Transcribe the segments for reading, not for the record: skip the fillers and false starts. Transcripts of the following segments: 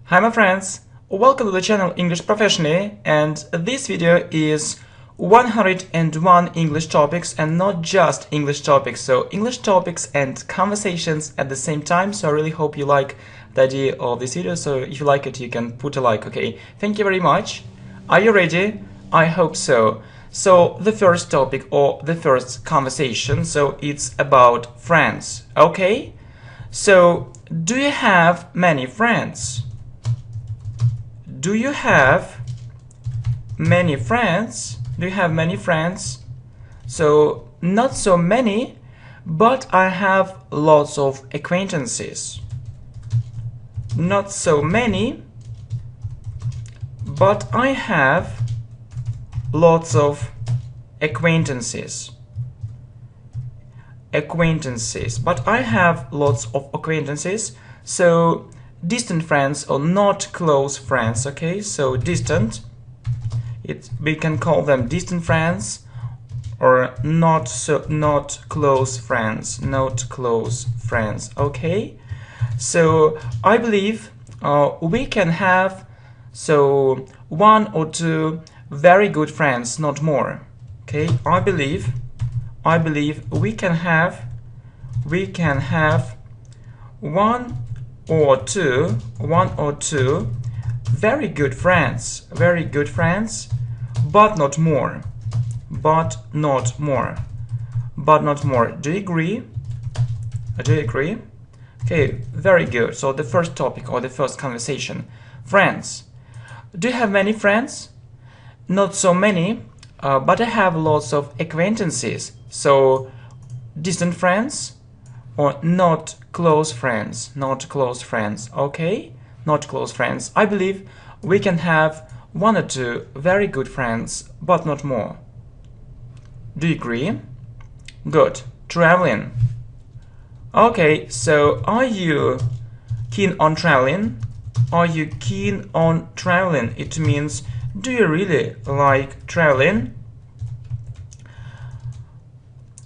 Hi my friends, welcome to the channel English Professionally, and this video is 101 English topics and not just English topics, so English topics and conversations at the same time. So I really hope you like the idea of this video, so if you like it you can put a like, okay? Thank you very much. Are you ready? I hope so. So the first topic or the first conversation, so it's about friends, okay? So do you have many friends? Do you have many friends? Do you have many friends? So, not so many, but I have lots of acquaintances. Not so many, but I have lots of acquaintances. Acquaintances, but I have lots of acquaintances. So, distant friends or not close friends, okay? So distant, we can call them distant friends or not close friends, okay? So I believe we can have one or two very good friends, not more, okay? I believe we can have one or two very good friends, but not more. Do you agree? Okay, very good. So the first topic or the first conversation, friends. Do you have many friends? Not so many, but I have lots of acquaintances. So distant friends or not close friends, okay? Not close friends. I believe we can have one or two very good friends, but not more. Do you agree? Good. Traveling. Okay, so are you keen on traveling? It means, do you really like traveling?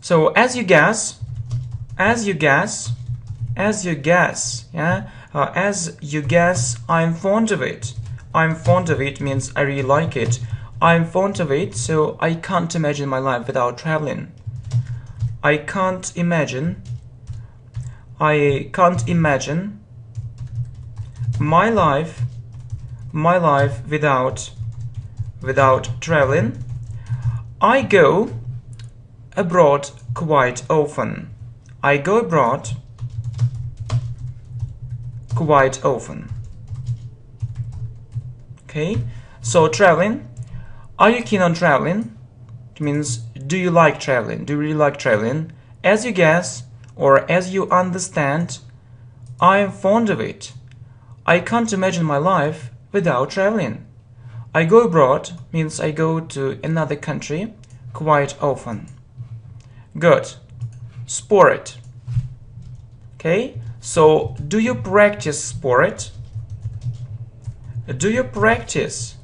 So as you guess, I'm fond of it. I'm fond of it means I really like it. I'm fond of it, so I can't imagine my life without traveling. I can't imagine my life without traveling. I go abroad quite often. I go abroad quite often. Okay, so traveling. Are you keen on traveling? It means, do you like traveling? Do you really like traveling? As you guess, or as you understand, I am fond of it. I can't imagine my life without traveling. I go abroad means I go to another country quite often. Good. Sport. Okay, so do you practice sport? Do you practice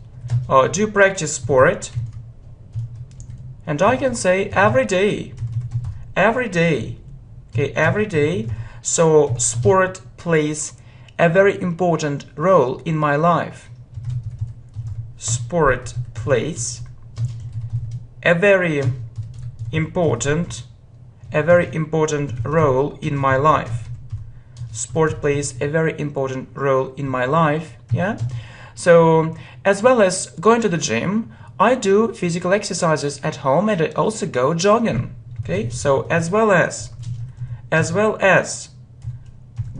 sport? And I can say every day. Okay, every day. So sport plays a very important role in my life. Sport plays a very important role in my life. Sport plays a very important role in my life, yeah? So, as well as going to the gym, I do physical exercises at home and I also go jogging, okay? So, as well as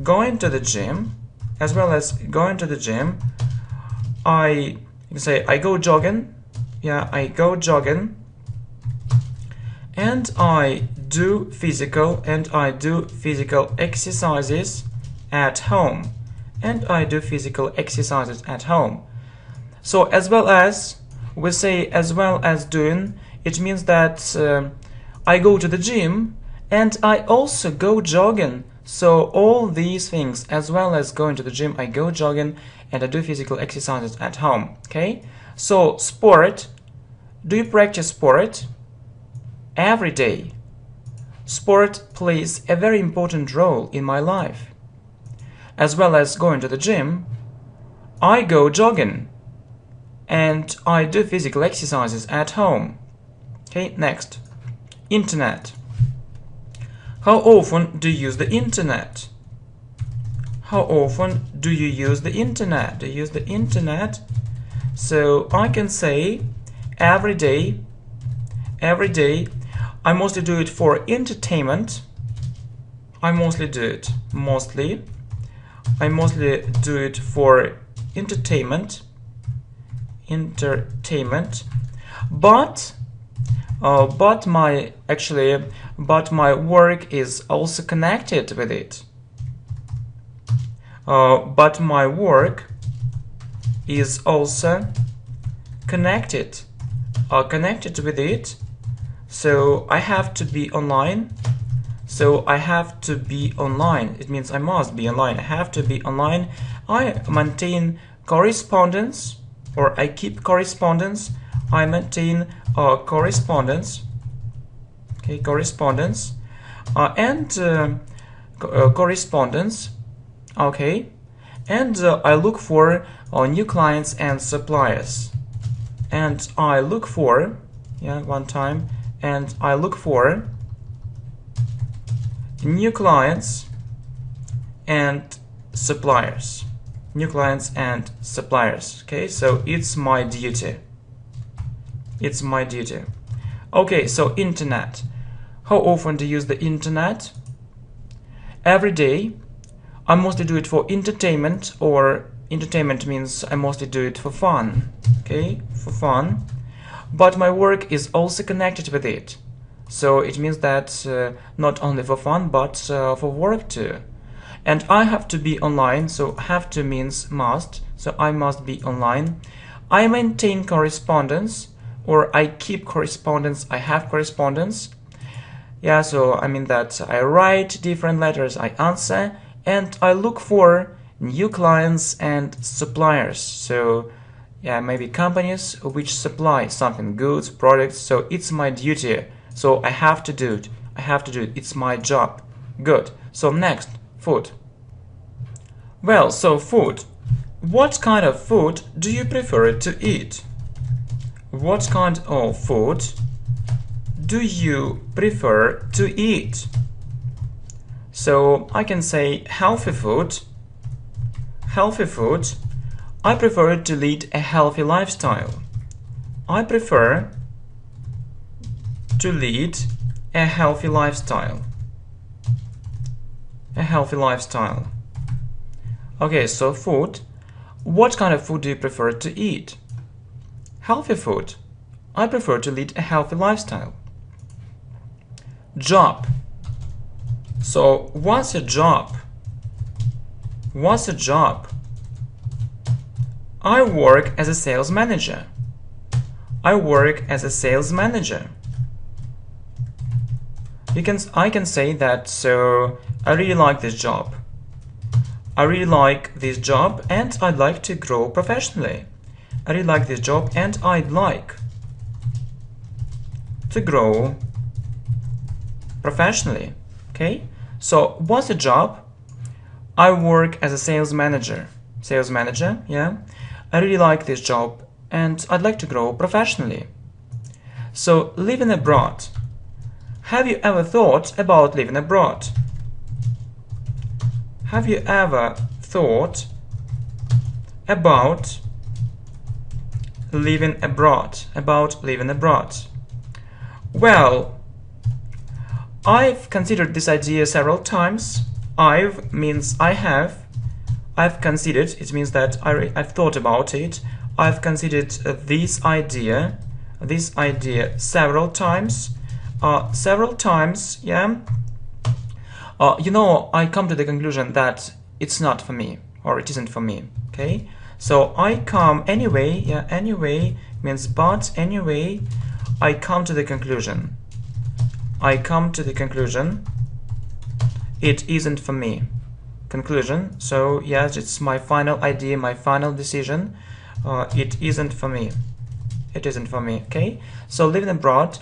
going to the gym, I can say I go jogging, yeah, I go jogging, and I do physical exercises at home. So as well as, we say as well as doing, it means that I go to the gym and I also go jogging. So all these things, as well as going to the gym, I go jogging and I do physical exercises at home, okay? So sport, do you practice sport? Every day. Sport plays a very important role in my life. As well as going to the gym, I go jogging, and I do physical exercises at home. Okay, next. Internet. How often do you use the internet? How often do you use the internet? Do you use the internet? So I can say every day. Every day. I mostly do it for entertainment. I mostly do it. I mostly do it for entertainment. But my work is also connected with it. But my work is also connected with it. So I have to be online. It means I must be online. I have to be online. I maintain correspondence, or I keep correspondence. I maintain correspondence. Okay, correspondence. Correspondence. Okay, and I look for new clients and suppliers. And I look for, I look for new clients and suppliers. New clients and suppliers. Okay, so it's my duty. It's my duty. Okay, so internet. How often do you use the internet? Every day. I mostly do it for entertainment, or entertainment means I mostly do it for fun. Okay, for fun. But my work is also connected with it. So it means that not only for fun, but for work too. And I have to be online, so have to means must. So I must be online. I maintain correspondence, or I keep correspondence. I have correspondence. Yeah, so I mean that I write different letters, I answer, and I look for new clients and suppliers. So yeah, maybe companies which supply something, goods, products. So it's my duty. So I have to do it. I have to do it. It's my job. Good. So next, food. Well, so food. What kind of food do you prefer to eat? What kind of food do you prefer to eat? So I can say healthy food. Healthy food. I prefer to lead a healthy lifestyle. I prefer to lead a healthy lifestyle. A healthy lifestyle. Okay, so food. What kind of food do you prefer to eat? Healthy food. I prefer to lead a healthy lifestyle. Job. So what's a job? What's a job? I work as a sales manager. I work as a sales manager. I can say that, so I really like this job. I really like this job and I'd like to grow professionally. I really like this job and I'd like to grow professionally. Okay, so what's a job? I work as a sales manager. Sales manager, yeah. I really like this job and I'd like to grow professionally. So living abroad. Have you ever thought about living abroad? Have you ever thought about living abroad? Well, I've considered this idea several times. I've means I have. I've considered, it means that I've thought about it. I've considered this idea several times. Yeah. I come to the conclusion that it's not for me, or it isn't for me. Okay, so I come anyway. Yeah, anyway means but anyway. I come to the conclusion. It isn't for me. Conclusion. So yes, it's my final idea, my final decision. It isn't for me. It isn't for me. Okay. So living abroad.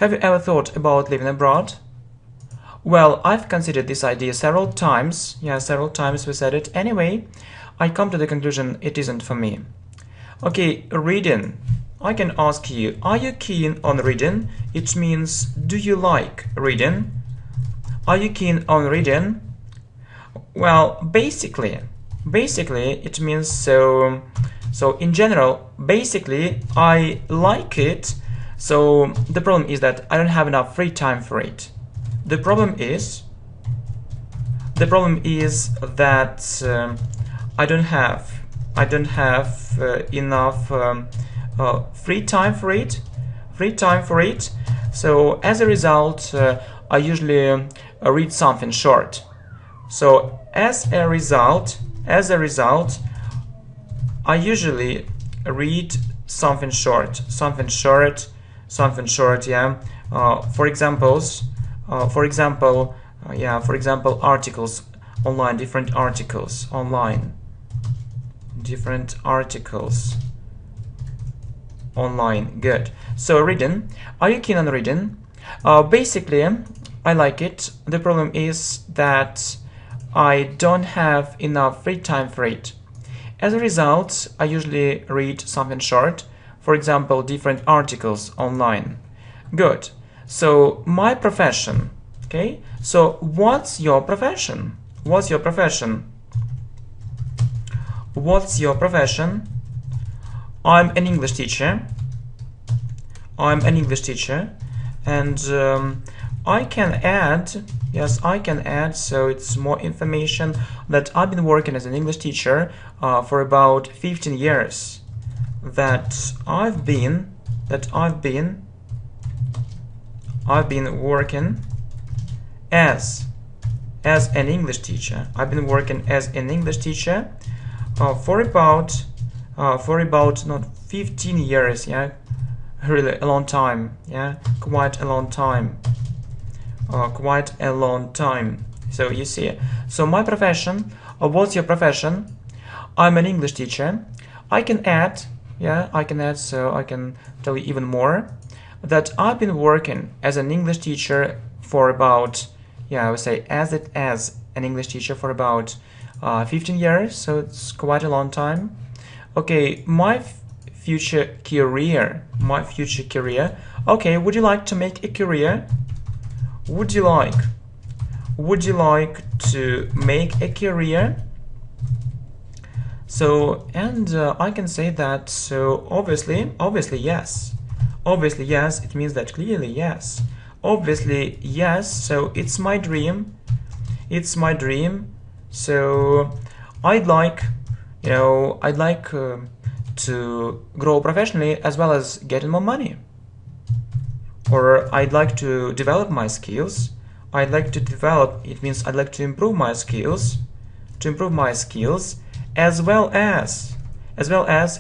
Have you ever thought about living abroad? Well, I've considered this idea several times. Yeah, several times we said it. Anyway, I come to the conclusion it isn't for me. Okay, reading. I can ask you, are you keen on reading? It means, do you like reading? Are you keen on reading? Well, basically it means so in general, basically I like it. So the problem is that I don't have enough free time for it. The problem is that I don't have enough free time for it. So as a result, I usually read something short. So as a result, I usually read something short. Yeah. For example, articles online, different articles online. Good. So reading. Are you keen on reading? Basically, I like it. The problem is that I don't have enough free time for it. As a result, I usually read something short. For example, different articles online. Good. So my profession. Okay. So what's your profession? What's your profession? I'm an English teacher. And I can add, so it's more information that I've been working as an English teacher for about 15 years. That I've been working as an English teacher. I've been working as an English teacher for about not 15 years, yeah, really a long time, yeah, quite a long time. So you see, so my profession, what's your profession? I'm an English teacher. I can add, so I can tell you even more that I've been working as an English teacher for about, I would say as an English teacher for about 15 years, so it's quite a long time. Okay, my future career. Okay, would you like to make a career? Would you like to make a career? So, and I can say that, so obviously yes. Obviously yes, it means that clearly yes. Obviously yes, so it's my dream. So I'd like to grow professionally as well as getting more money. Or I'd like to develop my skills. It means I'd like to improve my skills. As well as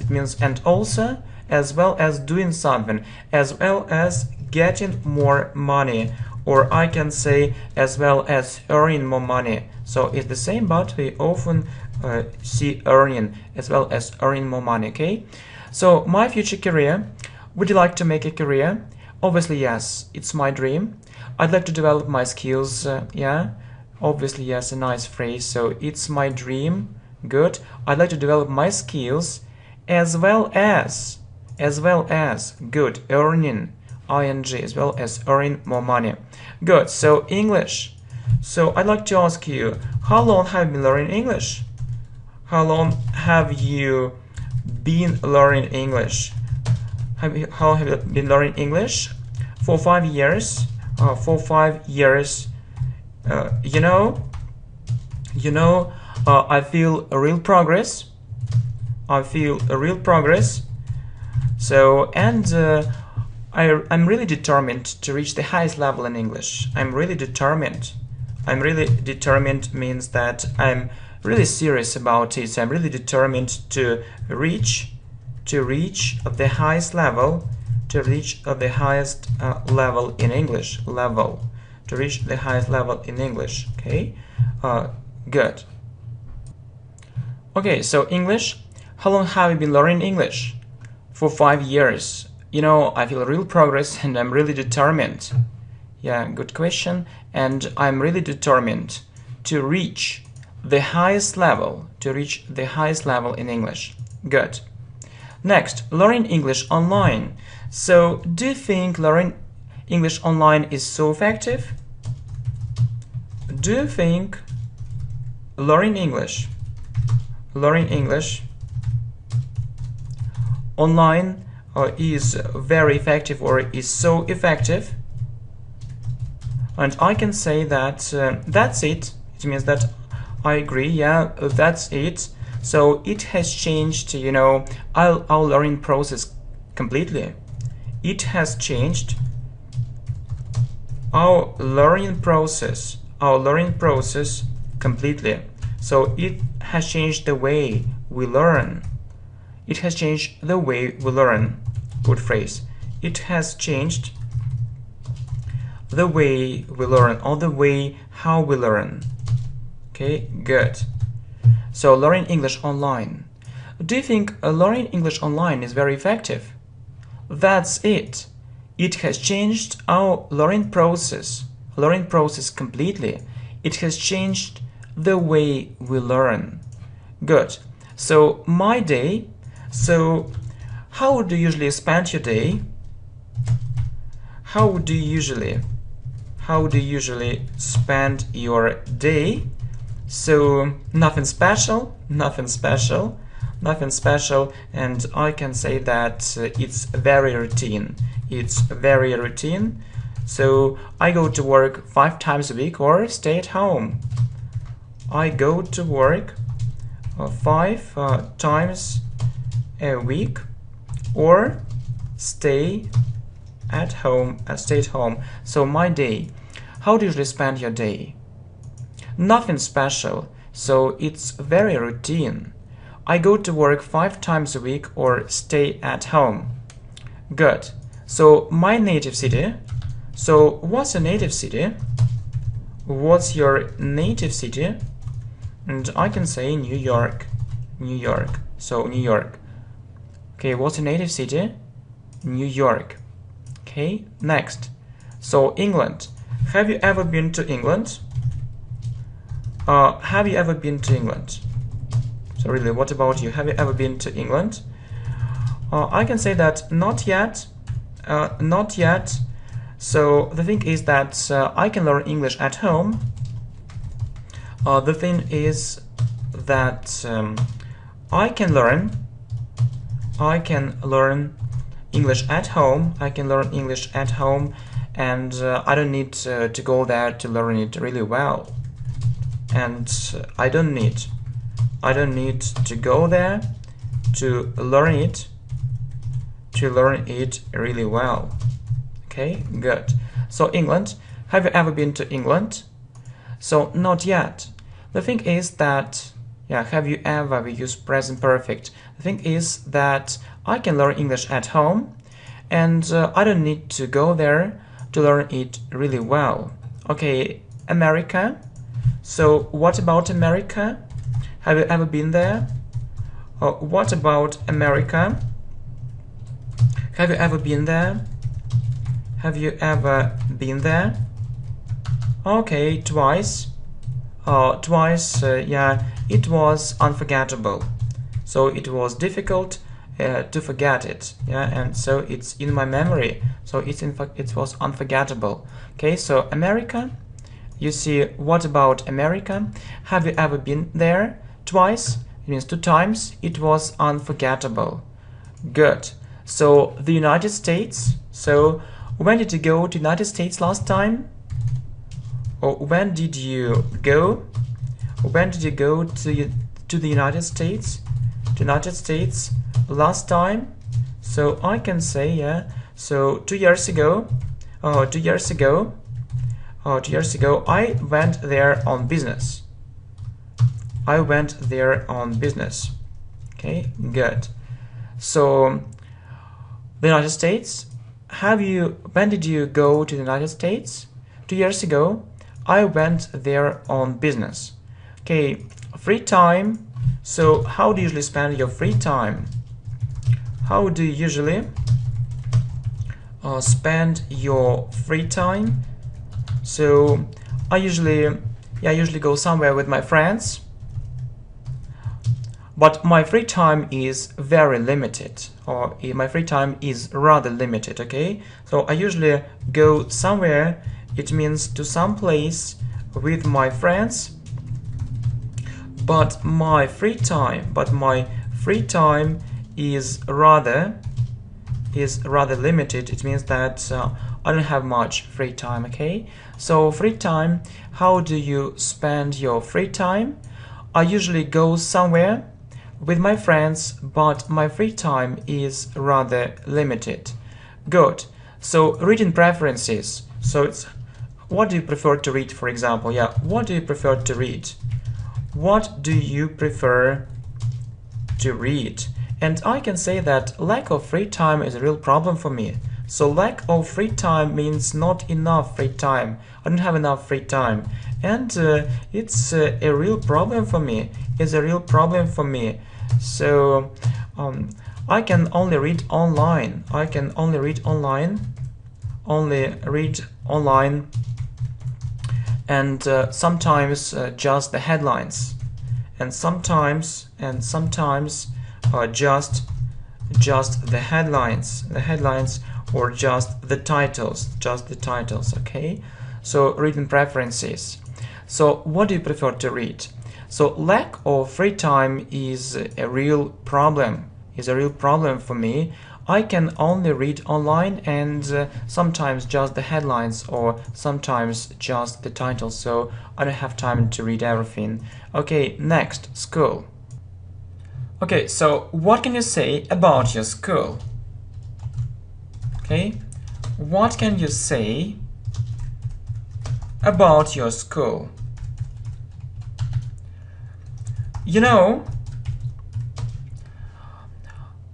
it means and also, as well as doing something, as well as getting more money, or I can say as well as earning more money. So it's the same, but we often see earning as well as earning more money. Okay, so my future career. Would you like to make a career? Obviously yes, it's my dream. I'd like to develop my skills. Obviously yes, a nice phrase. So it's my dream. Good. I'd like to develop my skills as well as good, earning, ing, as well as earning more money. Good. So English. So I'd like to ask you, how long have you been learning English? How long have you been learning English? How have you been learning English? For 5 years. For 5 years. I feel a real progress. So, and I'm really determined to reach the highest level in English. I'm really determined means that I'm really serious about it. So I'm really determined to reach the highest level, in English. To reach the highest level in English. Okay, good. Okay, so English. How long have you been learning English? For 5 years. I feel real progress and I'm really determined. Yeah, good question. And I'm really determined to reach the highest level, to reach the highest level in English. Good. Next, learning English online. So, do you think learning English online is so effective? Do you think learning English online is very effective or is so effective? And I can say that that's it. It means that I agree, yeah, that's it. So it has changed, you know, our learning process completely. It has changed our learning process completely. So it has changed the way we learn. It has changed the way we learn. Good phrase. It has changed the way we learn, or the way how we learn. Okay, good. So learning English online. Do you think learning English online is very effective? That's it. It has changed our learning process completely. It has changed the way we learn. Good. So my day. So how would you usually spend your day? How would you usually spend your day? So nothing special, and I can say that it's very routine. So I go to work 5 times a week or stay at home. I go to work 5 times a week or stay at home. So my day. How do you usually spend your day? Nothing special, so it's very routine. I go to work 5 times a week or stay at home. Good. So my native city. So what's a native city? What's your native city? And I can say New York. So New York. Okay, what's a native city? New York. Okay, next. So England. Have you ever been to England? Have you ever been to England? So really, what about you? Have you ever been to England? I can say that not yet. Not yet. So the thing is that I can learn English at home. The thing is that I can learn English at home. And I don't need to go there to learn it really well. And I don't need to go there to learn it really well. Okay, good. So England. Have you ever been to England? So not yet. The thing is that, yeah, have you ever, we use present perfect. The thing is that I can learn English at home, and I don't need to go there to learn it really well. Okay, America. So what about America? Have you ever been there? What about America? Have you ever been there? Okay, twice. Yeah, it was unforgettable. So it was difficult to forget it. Yeah, and so it's in my memory. So it was unforgettable. Okay, so America. You see, what about America? Have you ever been there? Twice. It means 2 times. It was unforgettable. Good. So the United States. So when did you go to the United States last time? Or when did you go? When did you go to the United States? Last time? So I can say, yeah. So 2 years ago. 2 years ago. 2 years ago, I went there on business. Okay, good. So the United States. When did you go to the United States? 2 years ago. I went there on business. Okay, free time. So how do you usually spend your free time? How do you usually spend your free time? So I usually go somewhere with my friends. but my free time is very limited, or my free time is rather limited. Okay, so I usually go somewhere, it means to some place with my friends, but my free time is rather limited. It means that I don't have much free time. Okay, so free time, how do you spend your free time? I usually go somewhere with my friends, but my free time is rather limited. Good. So reading preferences. So it's what do you prefer to read, for example? Yeah, what do you prefer to read? What do you prefer to read? And I can say that lack of free time is a real problem for me. So lack of free time means not enough free time. I don't have enough free time. And it's a real problem for me. It's a real problem for me. So I can only read online. I can only read online. And sometimes just the headlines. And sometimes just the headlines, or just the titles, okay? So reading preferences. So what do you prefer to read? So lack of free time is a real problem, for me. I can only read online, and sometimes just the headlines, or sometimes just the titles, so I don't have time to read everything. Okay, next, school. Okay, so what can you say about your school? Okay, what can you say about your school? You know,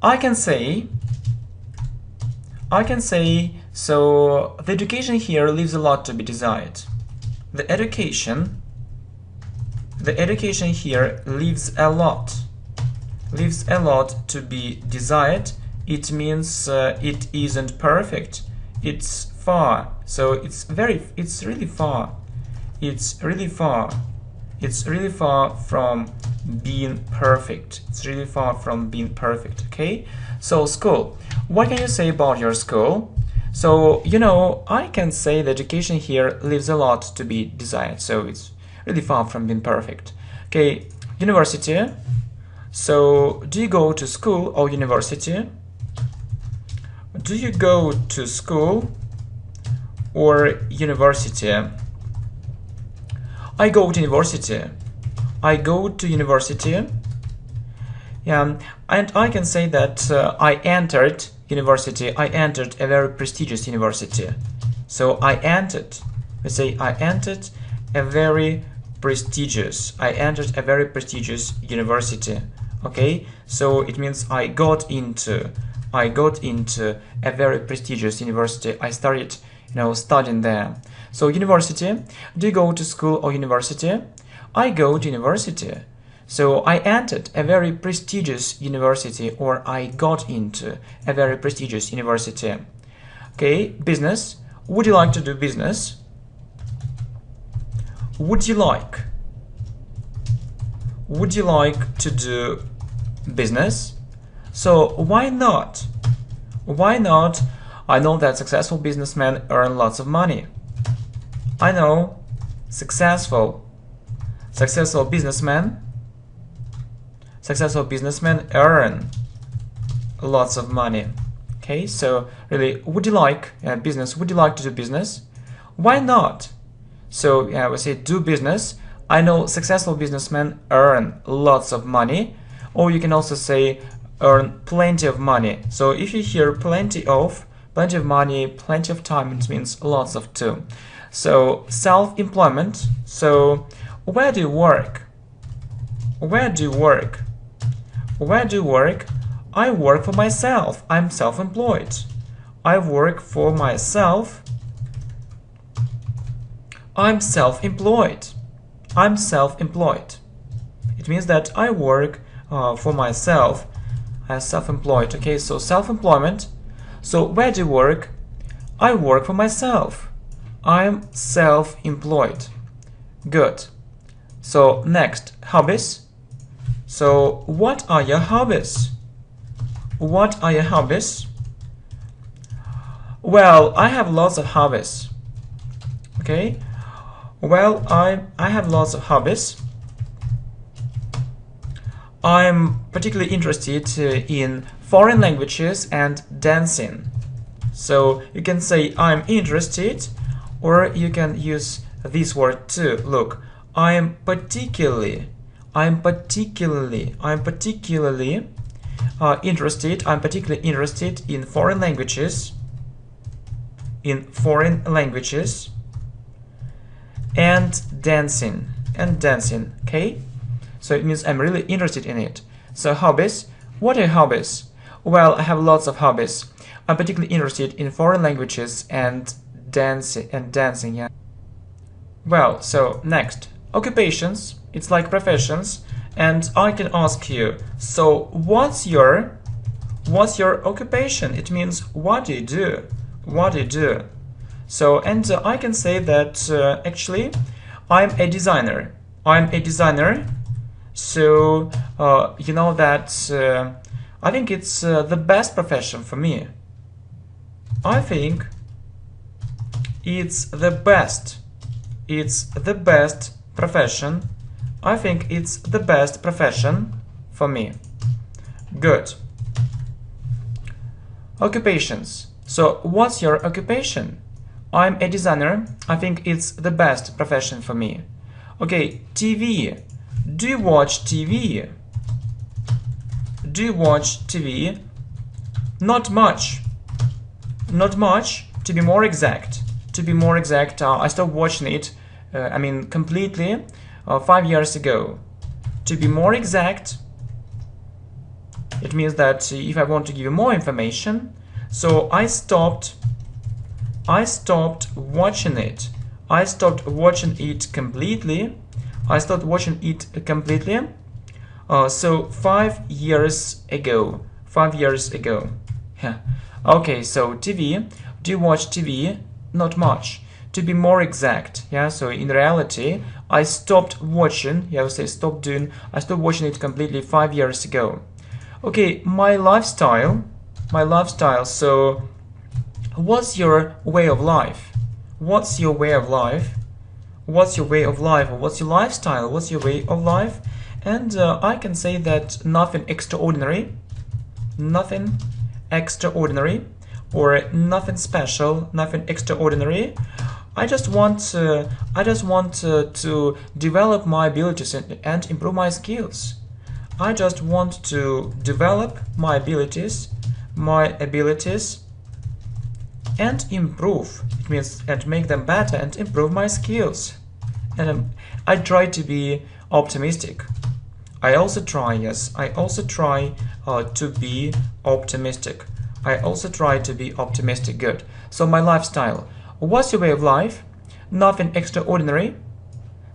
I can say, so the education here leaves a lot to be desired. The education here leaves a lot to be desired. It means it isn't perfect. It's far. So it's really far. It's really far from being perfect. Okay? So school. What can you say about your school? So, you know, I can say the education here leaves a lot to be desired. So it's really far from being perfect. Okay, university. So, do you go to school or university? Do you go to school or university? I go to university. Yeah, and I can say that I entered university. I entered a very prestigious university. So I entered a very prestigious university. Okay, so it means I got into a very prestigious university. I started, studying there. So university. Do you go to school or university? I go to university. So I entered a very prestigious university, or I got into a very prestigious university. Okay, business. Would you like to do business? Would you like to do business? So why not? I know that successful businessmen earn lots of money. I know successful businessmen earn lots of money. Okay, so really, would you like business? Would you like to do business? Why not? So yeah, we say do business. I know successful businessmen earn lots of money, or you can also say earn plenty of money. So if you hear plenty of money, plenty of time, it means lots of too. So self-employment. So where do you work? I work for myself. I'm self-employed. I work for myself. I'm self-employed. It means that I work for myself as self-employed. Okay, so self-employment. So where do you work? I work for myself. I'm self-employed. Good. So next, hobbies. So, what are your hobbies? What are your hobbies? Well, I have lots of hobbies. Okay. Well, I have lots of hobbies. I'm particularly interested in foreign languages and dancing. So you can say I'm interested, or you can use this word too. Look, I'm particularly interested. I'm particularly interested in foreign languages. And dancing. Okay. So it means I'm really interested in it. So hobbies. What are hobbies? Well, I have lots of hobbies. I'm particularly interested in foreign languages and dancing. Yeah. Well, so next, occupations. It's like professions, and I can ask you. So what's your occupation? It means what do you do? What do you do? So and I can say that actually I'm a designer. So you know that I think it's the best profession for me. I think it's the best. It's the best profession. I think it's the best profession for me. Good. Occupations. So what's your occupation? I'm a designer. I think it's the best profession for me. Okay, TV. Do you watch TV? Do you watch TV? Not much. Not much. To be more exact. I stopped watching it, completely 5 years ago. To be more exact, it means that if I want to give you more information, so I stopped watching it. I stopped watching it completely. So 5 years ago. 5 years ago. Yeah. Okay, so TV. Do you watch TV? Not much. To be more exact, yeah. So in reality, I stopped watching. Yeah, I would say I stopped watching it completely 5 years ago. Okay, my lifestyle. So, what's your way of life? What's your way of life? What's your way of life? Or what's your lifestyle? What's your way of life? And I can say that nothing extraordinary. Nothing extraordinary. Or nothing special, nothing extraordinary. I just want to develop my abilities and improve my skills. I just want to develop my abilities and improve. It means and make them better and improve my skills. And I try to be optimistic. I also try to be optimistic. Good. So my lifestyle. What's your way of life? Nothing extraordinary.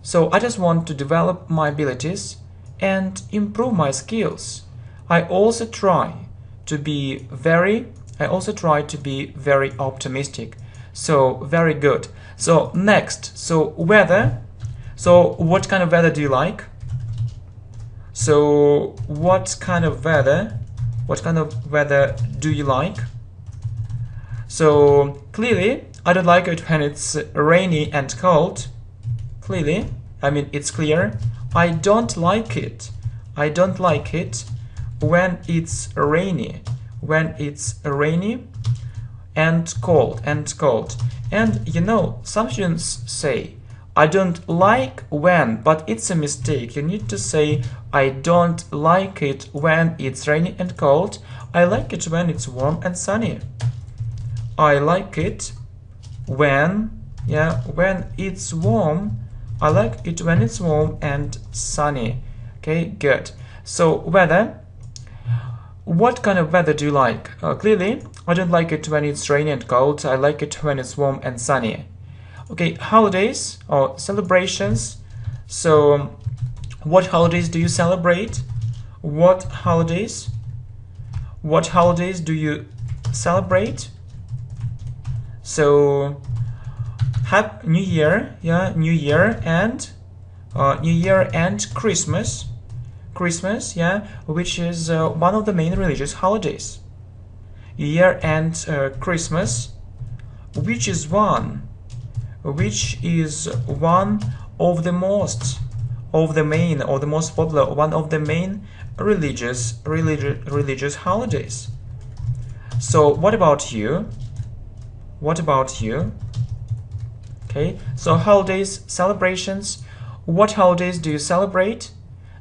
So I just want to develop my abilities and improve my skills. I also try to be very optimistic. So very good. So next, so weather. So what kind of weather do you like? So what kind of weather do you like? So clearly, I don't like it when it's rainy and cold. Clearly, it's clear. I don't like it when it's rainy. And cold. And you know, some students say, I don't like when, but it's a mistake. You need to say, I don't like it when it's rainy and cold. I like it when it's warm and sunny. I like it when it's warm. I like it when it's warm and sunny. Okay, good. So weather. What kind of weather do you like? Clearly, I don't like it when it's rainy and cold. I like it when it's warm and sunny. Okay, holidays or celebrations. So, what holidays do you celebrate? What holidays do you celebrate? So, Happy New Year, New Year and Christmas. Christmas, yeah, which is one of the main religious holidays. New Year and Christmas, which is one of the most of the main or the most popular, one of the main religious holidays. So what about you? What about you? Okay, so holidays, celebrations. What holidays do you celebrate?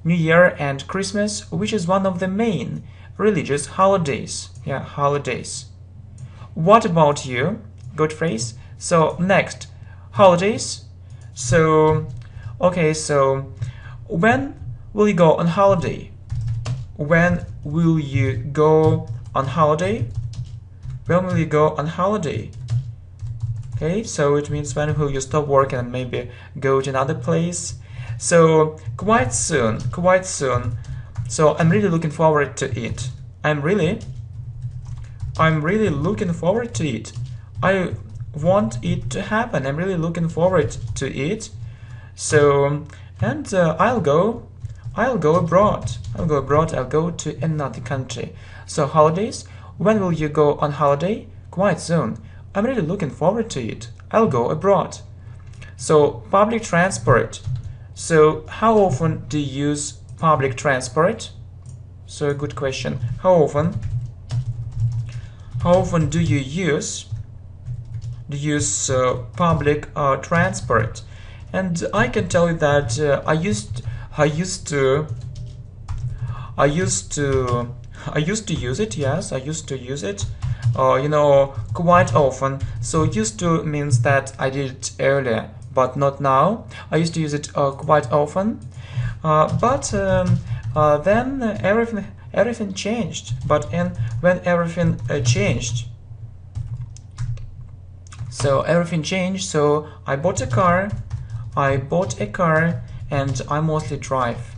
New Year and Christmas, which is one of the main religious holidays. Yeah, holidays. What about you? Good phrase. So next, holidays. So okay, so when will you go on holiday? When will you go on holiday? When will you go on holiday? Okay, so it means when will you stop work and maybe go to another place? So quite soon, quite soon. So I'm really looking forward to it. I'm really looking forward to it. I want it to happen. I'm really looking forward to it. So and I'll go abroad. I'll go to another country. So holidays. When will you go on holiday? Quite soon. I'm really looking forward to it. I'll go abroad. So public transport. So how often do you use public transport? So a good question. How often do you use public transport? And I can tell you that I used to use it. Yes, I used to use it. You know, quite often. So used to means that I did it earlier, but not now. I used to use it quite often. But then everything changed. But when everything changed, so everything changed. So I bought a car. And I mostly drive.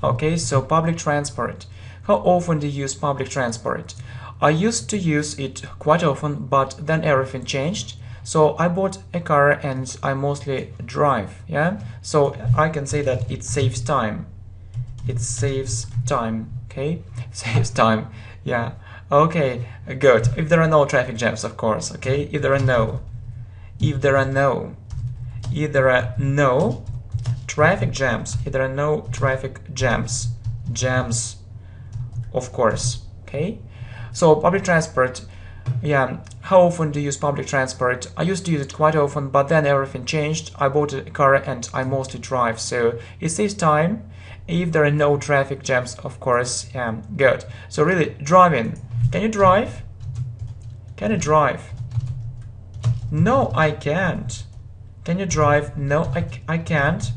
Okay, so public transport. How often do you use public transport? I used to use it quite often, but then everything changed. So I bought a car and I mostly drive. Yeah, so I can say that it saves time. It saves time. Okay, saves time. Yeah. Okay, good. If there are no traffic jams, of course. Okay, if there are no traffic jams, of course. Okay, so public transport. Yeah, how often do you use public transport? I used to use it quite often, but then everything changed. I bought a car and I mostly drive, so it saves time if there are no traffic jams, of course. Yeah, good. So really, driving. Can you drive? Can you drive? No, I can't. Can you drive? No, I can't.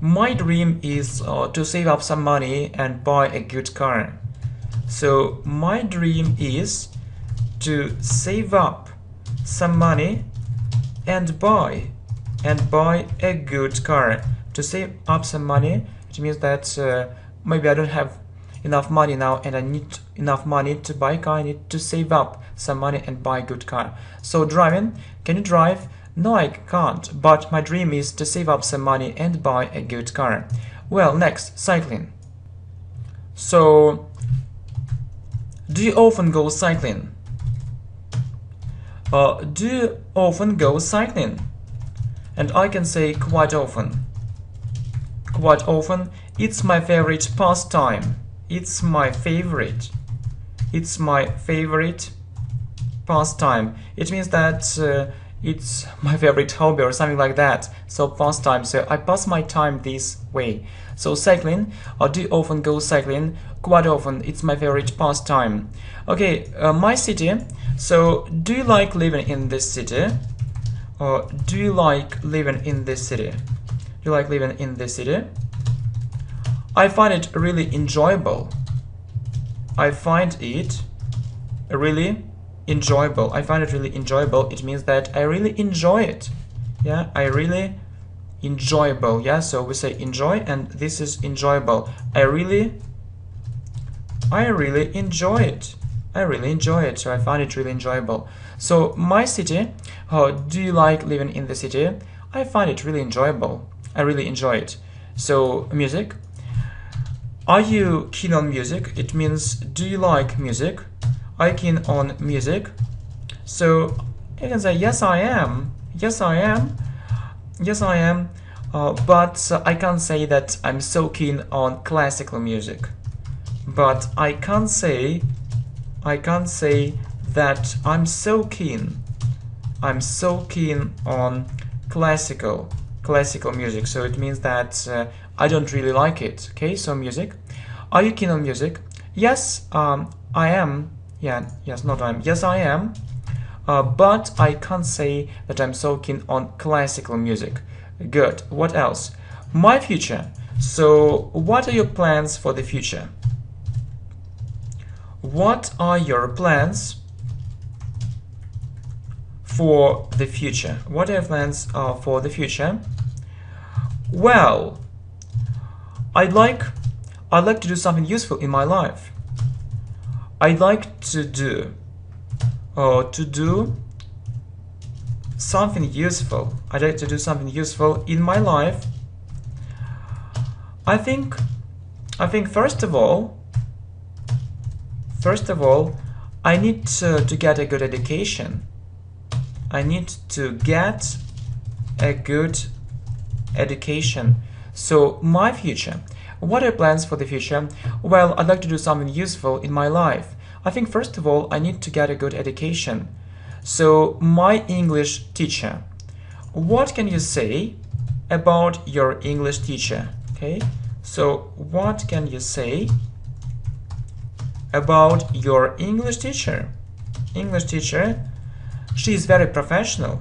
My dream is to save up some money and buy a good car. So my dream is to save up some money and buy a good car. To save up some money, it means that maybe I don't have enough money now and I need enough money to buy a car. I need to save up some money and buy a good car. So driving, can you drive? No, I can't, but my dream is to save up some money and buy a good car. Well, next, cycling. So, do you often go cycling? Do you often go cycling? And I can say quite often. Quite often, it's my favorite pastime. It's my favorite pastime. It means that it's my favorite hobby or something like that. So pastime. So I pass my time this way. So cycling. Do you often go cycling? Quite often. It's my favorite pastime. Okay, my city. So do you like living in this city? Do you like living in this city? Do you like living in this city? I find it really enjoyable. I find it really enjoyable. I find it really enjoyable. It means that I really enjoy it. Yeah, I really enjoyable. Yeah, so we say enjoy and this is enjoyable. I really enjoy it. I really enjoy it. So I find it really enjoyable. So my city, do you like living in the city? I find it really enjoyable. I really enjoy it. So music. Are you keen on music? It means, do you like music? Are you keen on music? So you can say, yes, I am. Yes, I am. Yes, I am. But I can't say that I'm so keen on classical music. But I can't say that I'm so keen on classical music. So it means that I don't really like it. Okay, so music. Are you keen on music? Yes, I am. Yeah, yes, not I am. Yes, I am. But I can't say that I'm so keen on classical music. Good. What else? My future. So what are your plans for the future? What are your plans for the future? What are your plans for the future? Well, I'd like to do something useful in my life. I'd like to do something useful. I'd like to do something useful in my life. I think first of all, I need to get a good education. I need to get a good education. So my future. What are plans for the future? Well, I'd like to do something useful in my life. I think first of all, I need to get a good education. So my English teacher. What can you say about your English teacher? Okay. So what can you say about your English teacher? English teacher. She is very professional.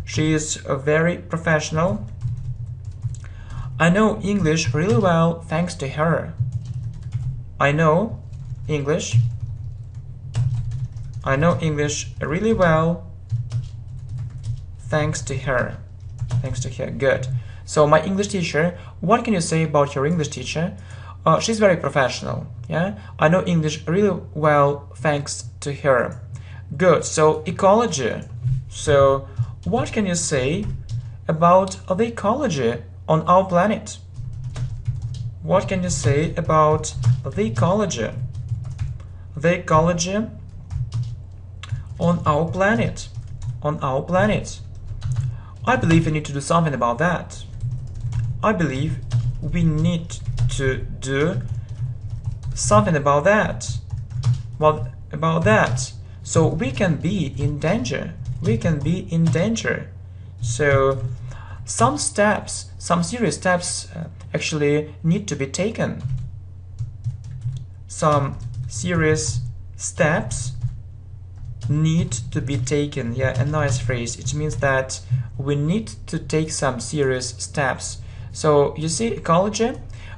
She is very professional. I know English really well thanks to her. I know English really well thanks to her. Thanks to her. Good. So my English teacher, what can you say about your English teacher? She's very professional. Yeah, I know English really well thanks to her. Good. So ecology. So what can you say about the ecology on our planet? What can you say about the ecology? The ecology on our planet. On our planet. I believe we need to do something about that. I believe we need to do something about that. Well, about that. So we can be in danger. We can be in danger. So some steps, some serious steps actually need to be taken. Some serious steps need to be taken. Yeah, a nice phrase. It means that we need to take some serious steps. So you see, ecology.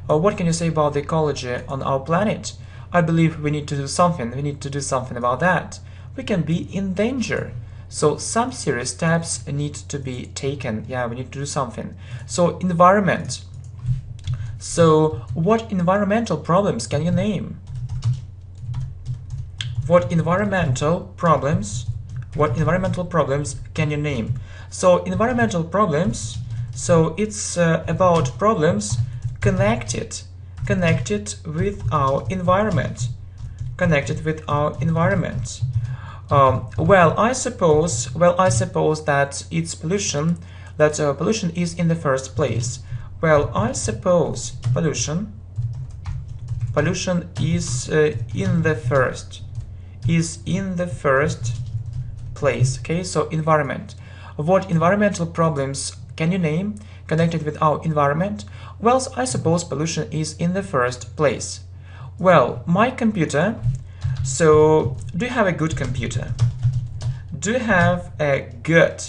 What can you say about the ecology on our planet? I believe we need to do something. We need to do something about that. We can be in danger. So some serious steps need to be taken. Yeah, we need to do something. So environment. So what environmental problems can you name? What environmental problems can you name? So environmental problems, so it's about problems connected with our environment. Well, I suppose that it's pollution, that pollution is in the first place. Well, I suppose pollution is in the first place. Okay, so environment. What environmental problems can you name connected with our environment? Well, I suppose pollution is in the first place. Well, my computer. So, do you have a good computer? Do you have a good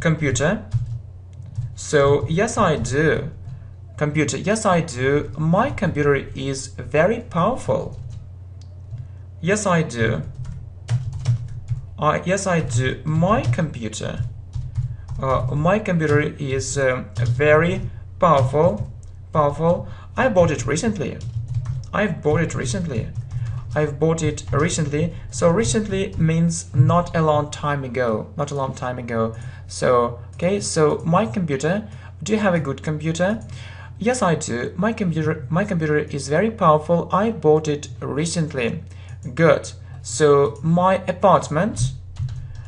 computer? So, yes, I do. Computer, yes, I do. My computer is very powerful. Yes, I do. Yes, I do. My computer is very powerful. I bought it recently. I've bought it recently. So recently means not a long time ago. Not a long time ago. So, okay, so my computer. Do you have a good computer? Yes, I do. My computer is very powerful. I bought it recently. Good. So my apartment.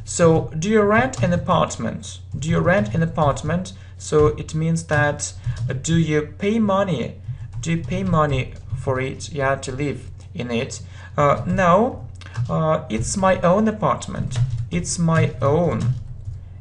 So do you rent an apartment? Do you rent an apartment? So it means that do you pay money? Do you pay money for it? Yeah, to live in it. No, it's my own apartment. It's my own.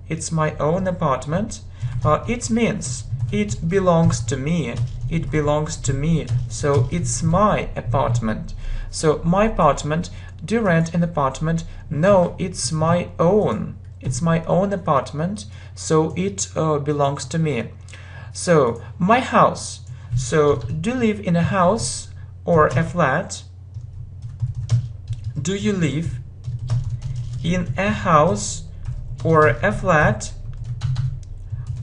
It's my own apartment. It means it belongs to me. It belongs to me. So it's my apartment. So my apartment. Do you rent an apartment? No, it's my own. It's my own apartment. So it belongs to me. So my house. So do you live in a house or a flat? Do you live in a house or a flat?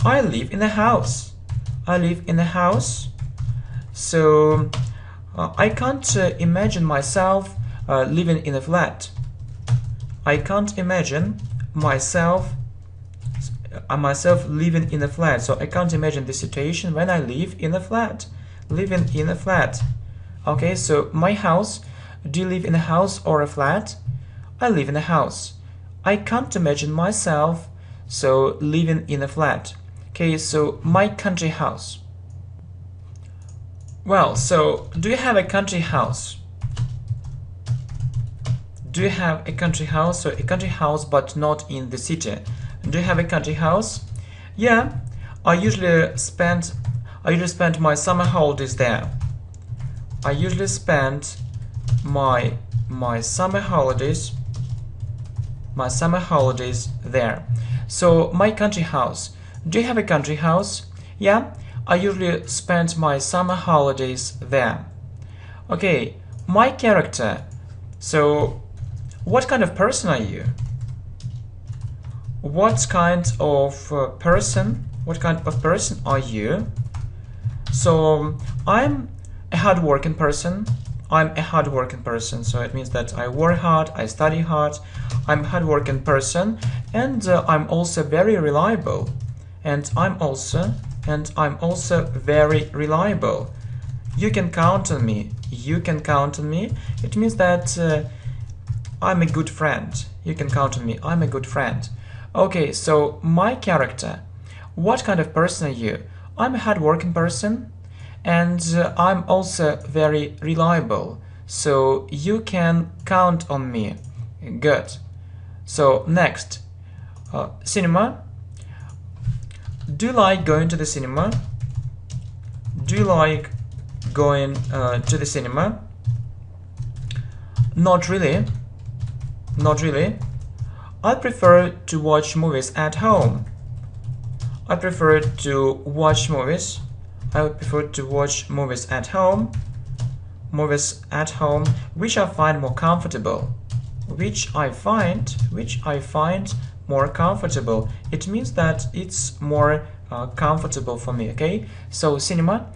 I live in a house. I live in a house. So I can't imagine myself living in a flat. I can't imagine myself living in a flat. So I can't imagine the situation when I live in a flat. Living in a flat. Okay, so my house. Do you live in a house or a flat? I live in a house. I can't imagine myself living in a flat. Okay, so my country house. Well, so do you have a country house? Do you have a country house? So a country house but not in the city. Do you have a country house? Yeah, I usually spend my summer holidays there. I usually spend my summer holidays there. So my country house. Do you have a country house? Yeah, I usually spend my summer holidays there. Okay, my character. So what kind of person are you? What kind of person are you? So I'm a hardworking person. So it means that I work hard, I study hard. I'm a hardworking person, and I'm also very reliable. And I'm also very reliable. You can count on me. You can count on me. It means that I'm a good friend. You can count on me. I'm a good friend. Okay, so my character. What kind of person are you? I'm a hardworking person, and I'm also very reliable. So you can count on me. Good. So next, cinema. Do you like going to the cinema? Do you like going to the cinema? Not really. Not really. I prefer to watch movies at home. I prefer to watch movies. I prefer to watch movies at home. Movies at home, which I find more comfortable. Which I find more comfortable. It means that it's more comfortable for me. Okay. So cinema.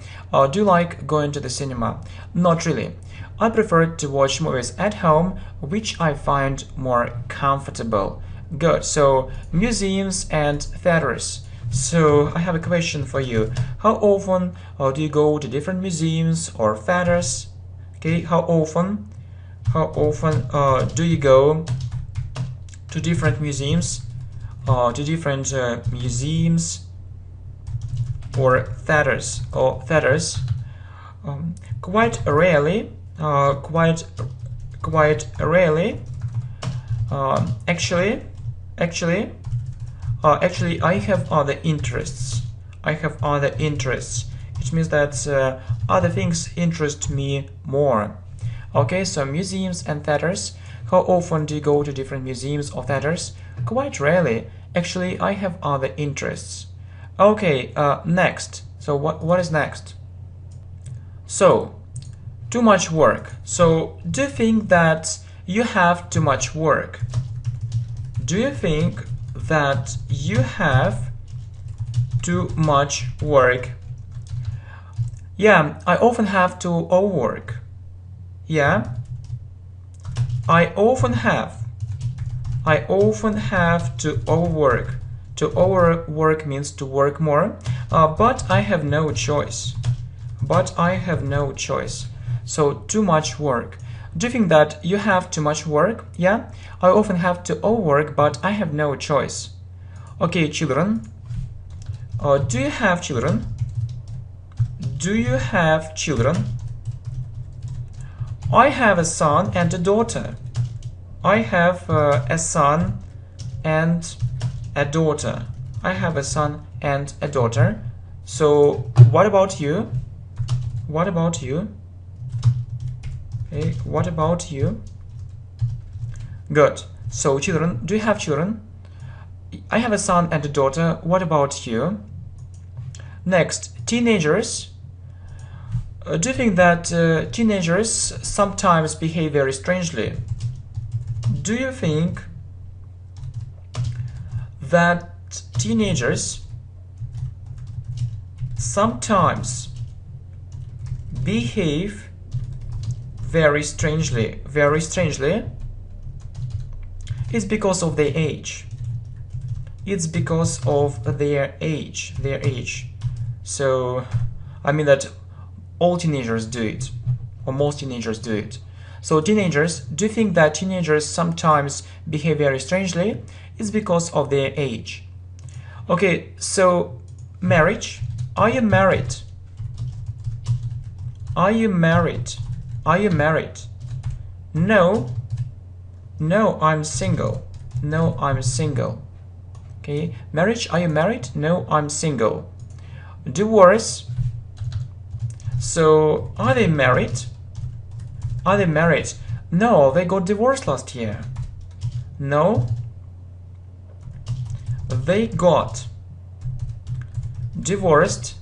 Do you like going to the cinema? Not really. I prefer to watch movies at home, which I find more comfortable. Good. So museums and theaters. So I have a question for you. How often do you go to different museums or theaters? Okay. How often do you go to different museums? Museums or theaters? Quite rarely. Quite rarely. Actually, I have other interests. It means that other things interest me more. Okay, so museums and theaters. How often do you go to different museums or theaters? Quite rarely. Actually, I have other interests. Okay, next. So what is next? So, too much work. So, do you think that you have too much work? Do you think that you have too much work? Yeah, I often have to overwork. Yeah, I often have to overwork. To overwork means to work more, but I have no choice. So too much work. Do you think that you have too much work? Yeah, I often have to overwork, but I have no choice. Okay, children. Do you have children? Do you have children? I have a son and a daughter. I have a son and a daughter. I have a son and a daughter. So what about you? What about you? Okay, what about you? Good. So children, do you have children? I have a son and a daughter. What about you? Next, teenagers. Do you think that teenagers sometimes behave very strangely? Do you think that teenagers sometimes behave very strangely? It's because of their age. It's because of their age. So I mean that all teenagers do it, or most teenagers do it. So teenagers, do you think that teenagers sometimes behave very strangely? It's because of their age. Okay, so marriage. Are you married? Are you married? Are you married? No, I'm single. No, I'm single. Okay, marriage. Are you married? No, I'm single. Divorce. So, are they married? Are they married? No, they got divorced last year. No, they got divorced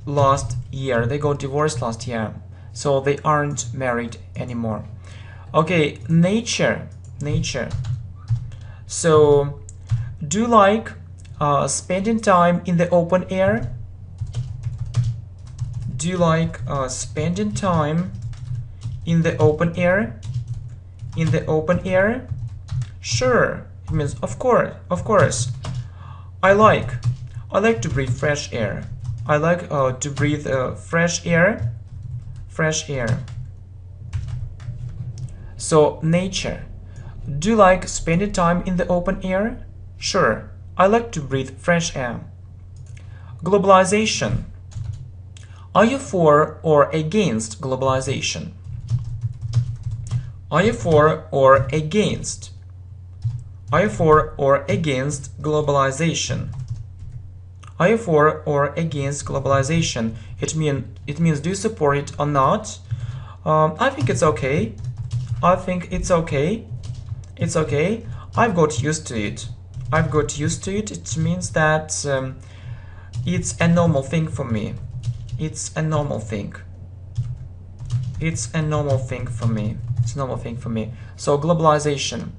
last year. They got divorced last year. So they aren't married anymore. Okay, nature. So, do you like spending time in the open air? Do you like spending time in the open air? In the open air? Sure. It means of course. I like to breathe fresh air. I like to breathe fresh air. So nature. Do you like spending time in the open air? Sure. I like to breathe fresh air. Globalization. Are you for or against globalization? Are you for or against? Are you for or against globalization? Are you for or against globalization? It means do you support it or not? I think it's okay. I think it's okay. It's okay. I've got used to it. It means that it's a normal thing for me. It's a normal thing. It's a normal thing for me. So globalization.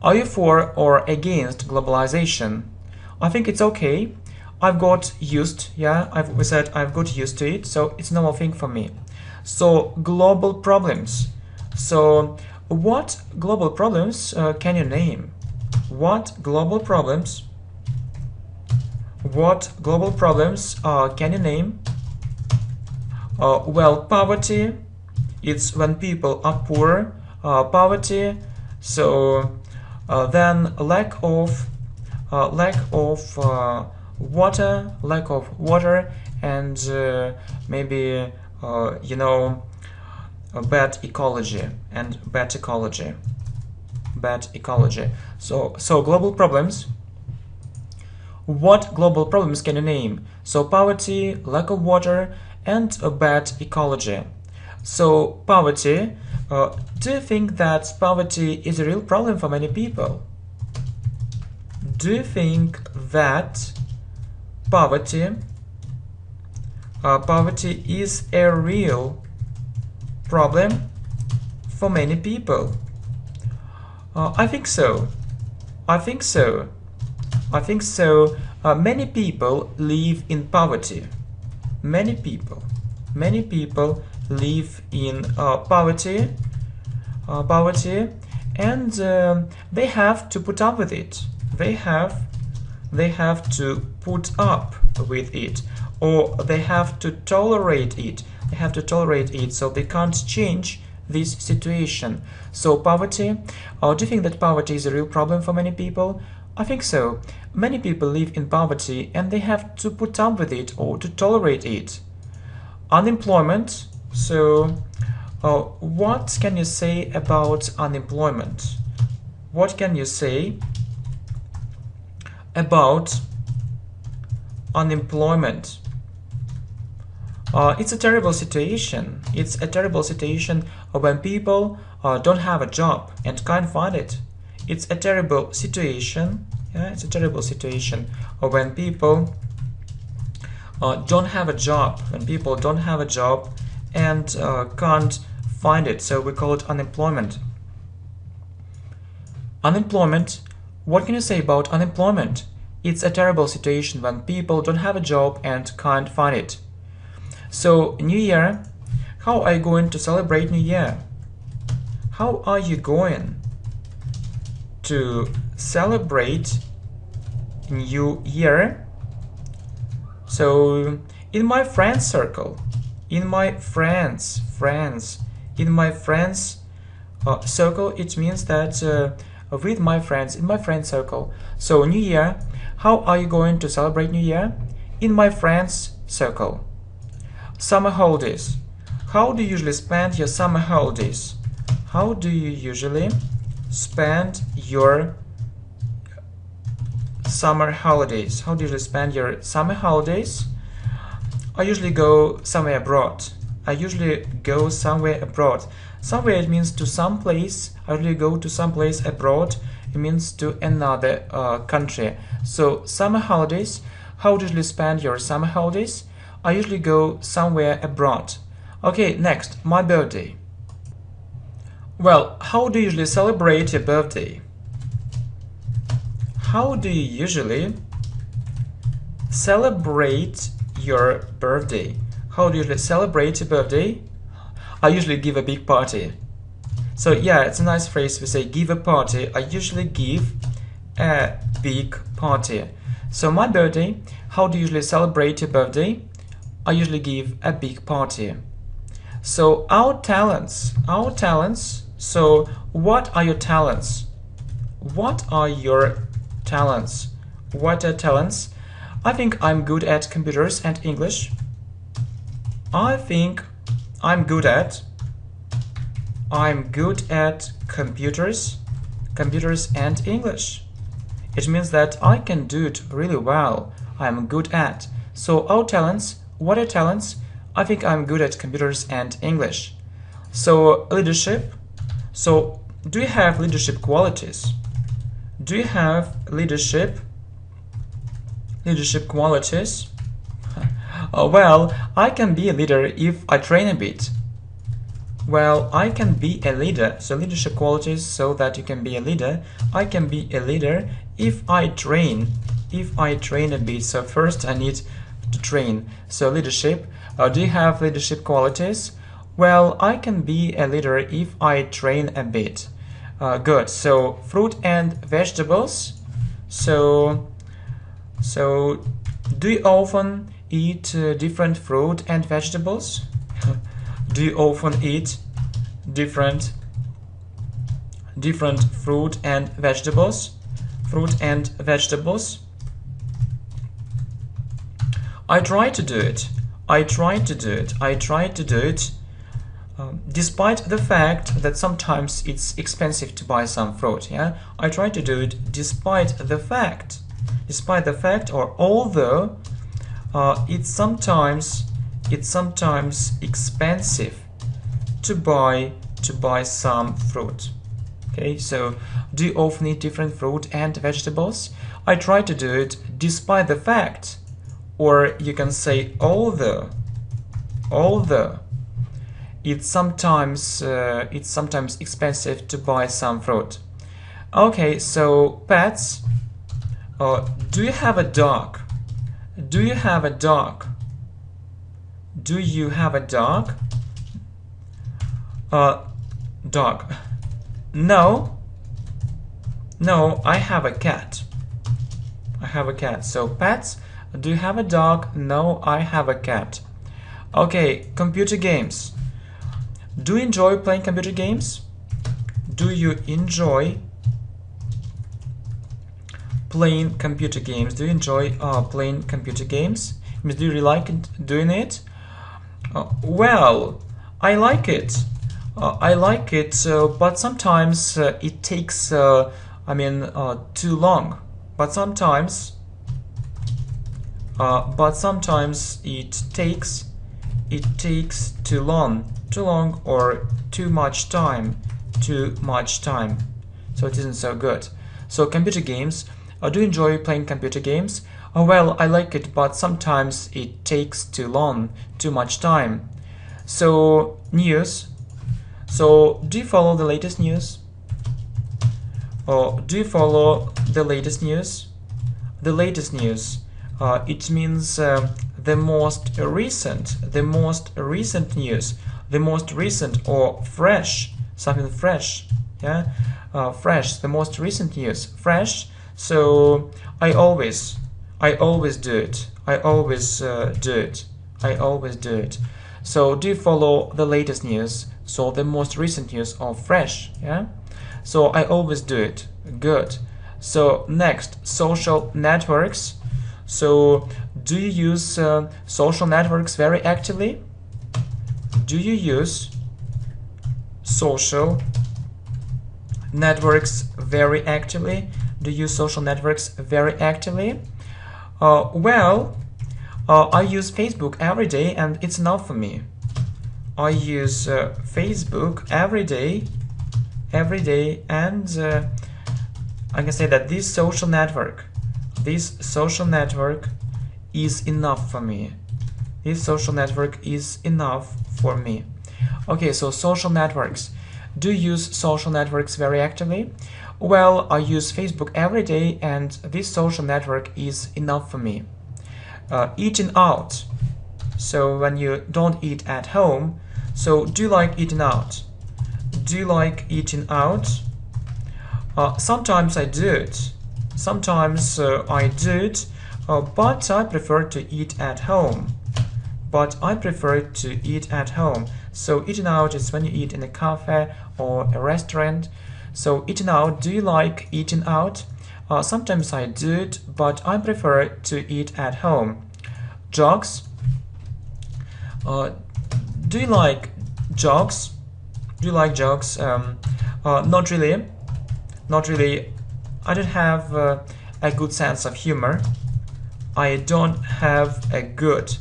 Are you for or against globalization? I think it's okay. I've got used. We said I've got used to it. So it's a normal thing for me. So global problems. So what global problems can you name? What global problems can you name? Well, poverty. It's when people are poor. Poverty. So then lack of water, and maybe bad ecology. So global problems. What global problems can you name? So poverty, lack of water, and a bad ecology. So poverty. Do you think that poverty is a real problem for many people? Do you think that poverty is a real problem for many people? I think so. Many people live in poverty. Many people live in poverty. poverty, and they have to put up with it. They have to put up with it, or they have to tolerate it. They have to tolerate it, so they can't change this situation. So poverty, do you think that poverty is a real problem for many people? I think so. Many people live in poverty and they have to put up with it or to tolerate it. Unemployment. So what can you say about unemployment? What can you say about unemployment? It's a terrible situation. It's a terrible situation when people don't have a job and can't find it. It's a terrible situation. Yeah, it's a terrible situation when people don't have a job. When people don't have a job and can't find it. So we call it unemployment. Unemployment. What can you say about unemployment? It's a terrible situation when people don't have a job and can't find it. So, New Year, how are you going to celebrate New Year? How are you going to celebrate New Year? So, in my friends circle, in my friends circle, it means that with my friends, in my friend circle. So, New Year, how are you going to celebrate New Year? In my friends circle. Summer holidays. How do you usually spend your summer holidays? How do you usually spend your summer holidays? How do you usually spend your summer holidays? I usually go somewhere abroad. I usually go somewhere abroad. Somewhere it means to some place. I usually go to some place abroad. It means to another country. So summer holidays. How do you usually spend your summer holidays? I usually go somewhere abroad. Okay, next, my birthday. Well, how do you usually celebrate your birthday? How do you usually celebrate your birthday? How do you usually celebrate your birthday? I usually give a big party. So yeah, it's a nice phrase. We say give a party. I usually give a big party. So my birthday, how do you usually celebrate your birthday? I usually give a big party. So our talents. So what are your talents? What are your talents? What are talents? I think I'm good at computers and English. I think I'm good at computers and English. It means that I can do it really well. I'm good at. So our talents. What are talents? I think I'm good at computers and English. So leadership. So do you have leadership qualities? Do you have leadership qualities? Well, I can be a leader if I train a bit. Well, I can be a leader. So leadership qualities, so that you can be a leader. I can be a leader if I train. If I train a bit. So first I need to train. So leadership. Do you have leadership qualities? Well, I can be a leader if I train a bit. Good. So fruit and vegetables. So do you often eat different fruit and vegetables? Do you often eat different fruit and vegetables? Fruit and vegetables. I try to do it. Despite the fact that sometimes it's expensive to buy some fruit. Yeah, I try to do it despite the fact, or although it's sometimes expensive to buy some fruit. Okay, so do you often eat different fruit and vegetables? I try to do it despite the fact, or you can say although it's sometimes expensive to buy some fruit. Okay, so pets. Do you have a dog? Do you have a dog? Do you have a dog? Dog. No, no, I have a cat. I have a cat. So pets, do you have a dog? No, I have a cat. Okay, computer games. Do you enjoy playing computer games? Do you enjoy playing computer games? Do you enjoy playing computer games? Do you really like doing it? Well, I like it. I like it, but sometimes it takes, too long. But sometimes it takes too long or too much time. So it isn't so good. So computer games. Do you enjoy playing computer games? Well, I like it, but sometimes it takes too much time. So news. So do you follow the latest news? Or do you follow the latest news? The latest news. It means the most recent news, the most recent or fresh, something fresh, yeah, fresh, the most recent news, fresh. So I always do it. I always do it. So do you follow the latest news? So the most recent news or fresh, yeah. So I always do it. Good. So next, social networks. So do you use social networks very actively? Do you use social networks very actively? Do you use social networks very actively? Well, I use Facebook every day and it's enough for me. I use Facebook every day and I can say that this social network is enough for me. This social network is enough for me. Okay, so social networks. Do you use social networks very actively? Well, I use Facebook every day and this social network is enough for me. Eating out. So when you don't eat at home, so do you like eating out? Do you like eating out? Sometimes I do it. Sometimes I do it, but I prefer to eat at home. So eating out is when you eat in a cafe or a restaurant. So eating out, do you like eating out? Sometimes I do it, but I prefer to eat at home. Jokes. Do you like jokes? Do you like jokes? Not really. Not really. I don't have a good sense of humor. I don't have a good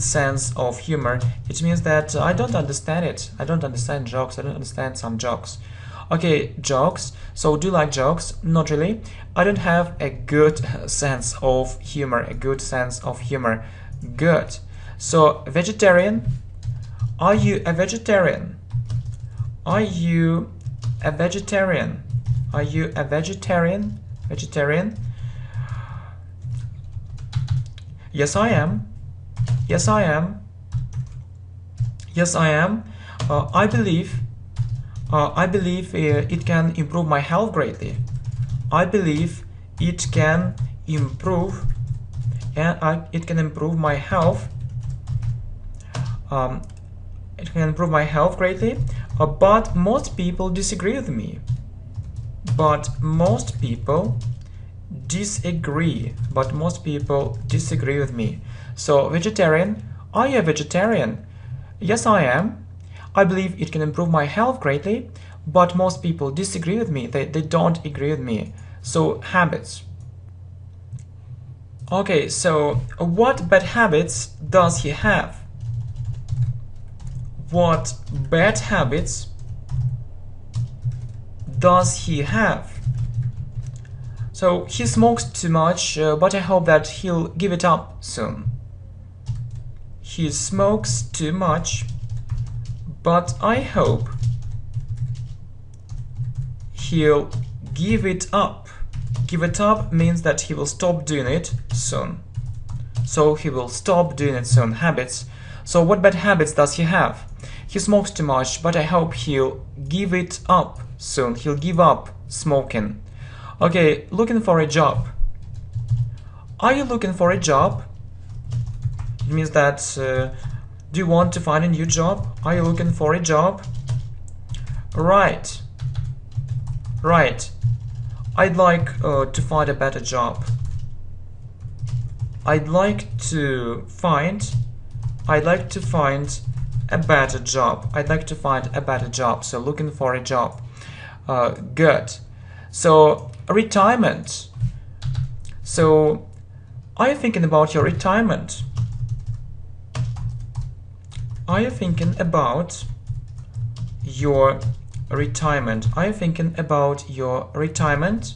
sense of humor. It means that I don't understand it. I don't understand jokes. I don't understand some jokes. Okay, jokes. So do you like jokes? Not really. I don't have a good sense of humor. A good sense of humor. Good. So vegetarian. Are you a vegetarian? Are you a vegetarian? Are you a vegetarian? Vegetarian? Yes, I am. Yes, I am. Yes, I am. I believe it can improve my health greatly. I believe it can improve it can improve my health. It can improve my health greatly. But most people disagree with me. But most people disagree. With me. So vegetarian. Are you a vegetarian? Yes, I am. I believe it can improve my health greatly, but most people disagree with me. They don't agree with me. So habits. Okay, so what bad habits does he have? What bad habits does he have? So he smokes too much, but I hope that he'll give it up soon. He smokes too much, but I hope he'll give it up. Give it up means that he will stop doing it soon. So he will stop doing it soon. Habits. So what bad habits does he have? He smokes too much, but I hope he'll give it up soon. He'll give up smoking. Okay, looking for a job. Are you looking for a job? It means that do you want to find a new job? Are you looking for a job? Right. Right. I'd like to find a better job. I'd like to find a better job. I'd like to find a better job. So looking for a job. Good. So retirement. So are you thinking about your retirement? Are you thinking about your retirement? Are you thinking about your retirement?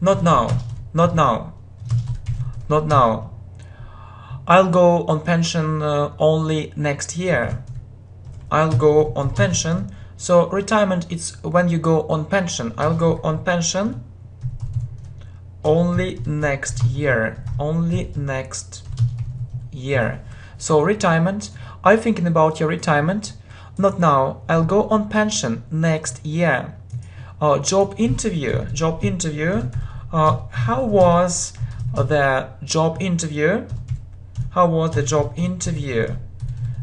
Not now. Not now. Not now. I'll go on pension only next year. I'll go on pension. So retirement, it's when you go on pension. I'll go on pension only next year. Only next year. So retirement. Are you thinking about your retirement? Not now. I'll go on pension next year. Job interview. Job interview. How was the job interview? How was the job interview?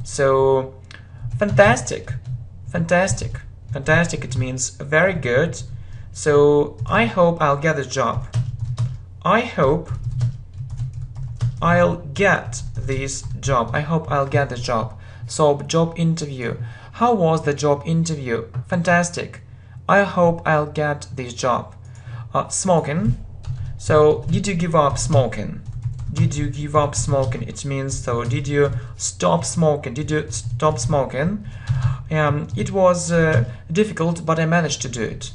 So fantastic. Fantastic. Fantastic. It means very good. So I hope I'll get the job. I hope I'll get this job. I hope I'll get the job. So job interview. How was the job interview? Fantastic. I hope I'll get this job. Smoking. So did you give up smoking? Did you give up smoking? It means, so did you stop smoking? Did you stop smoking? It was difficult, but I managed to do it.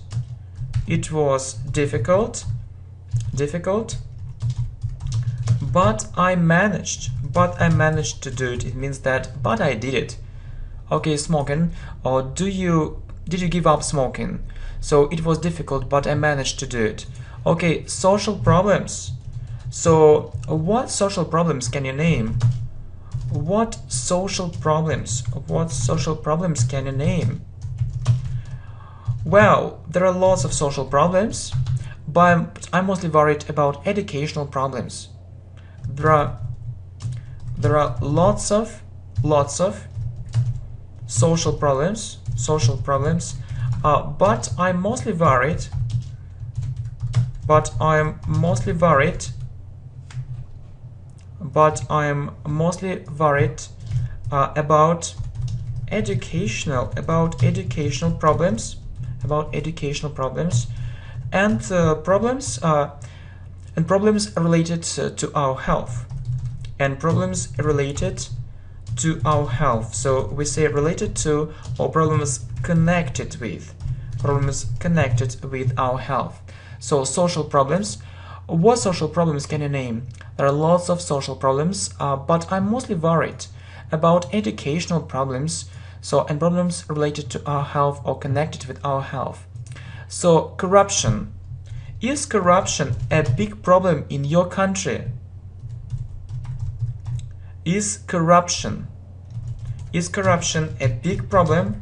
It was difficult, but I managed to do it. It means that, but I did it. Okay, smoking. Or did you give up smoking? So it was difficult, but I managed to do it. Okay, social problems. So what social problems can you name? What social problems can you name? Well, there are lots of social problems, but I'm mostly worried about educational problems. There are lots of social problems, but I'm mostly worried about educational problems, and problems related to our health, So we say related to, or problems connected with our health. So social problems. What social problems can you name? There are lots of social problems, but I'm mostly worried about educational problems, and problems related to our health or connected with our health. So corruption. Is corruption a big problem in your country? Is corruption a big problem?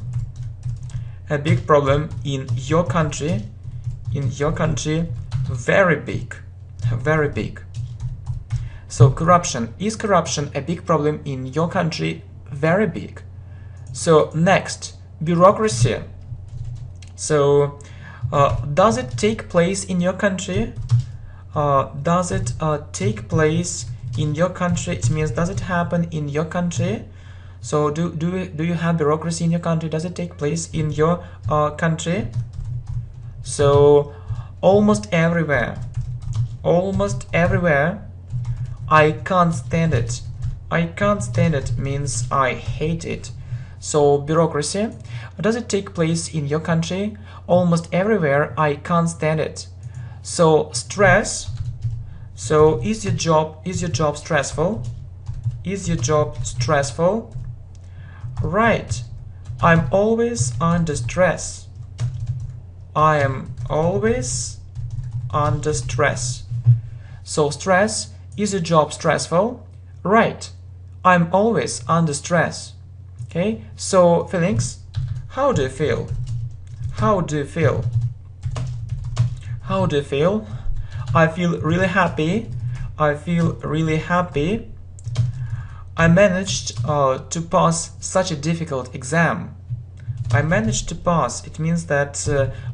In your country? Very big. So corruption. Is corruption a big problem in your country? Very big. So next, bureaucracy. So does it take place in your country? Does it take place in your country? It means, does it happen in your country? So do you have bureaucracy in your country? Does it take place in your country? So almost everywhere. I can't stand it. Means I hate it. So bureaucracy. Does it take place in your country? Almost everywhere. I can't stand it. So stress. So is your job stressful? Right. I'm always under stress. I am always under stress. So stress. Is your job stressful? Right. I'm always under stress. Okay, so feelings. How do you feel? How do you feel? How do you feel? I feel really happy. I feel really happy. I managed to pass such a difficult exam. I managed to pass. It means that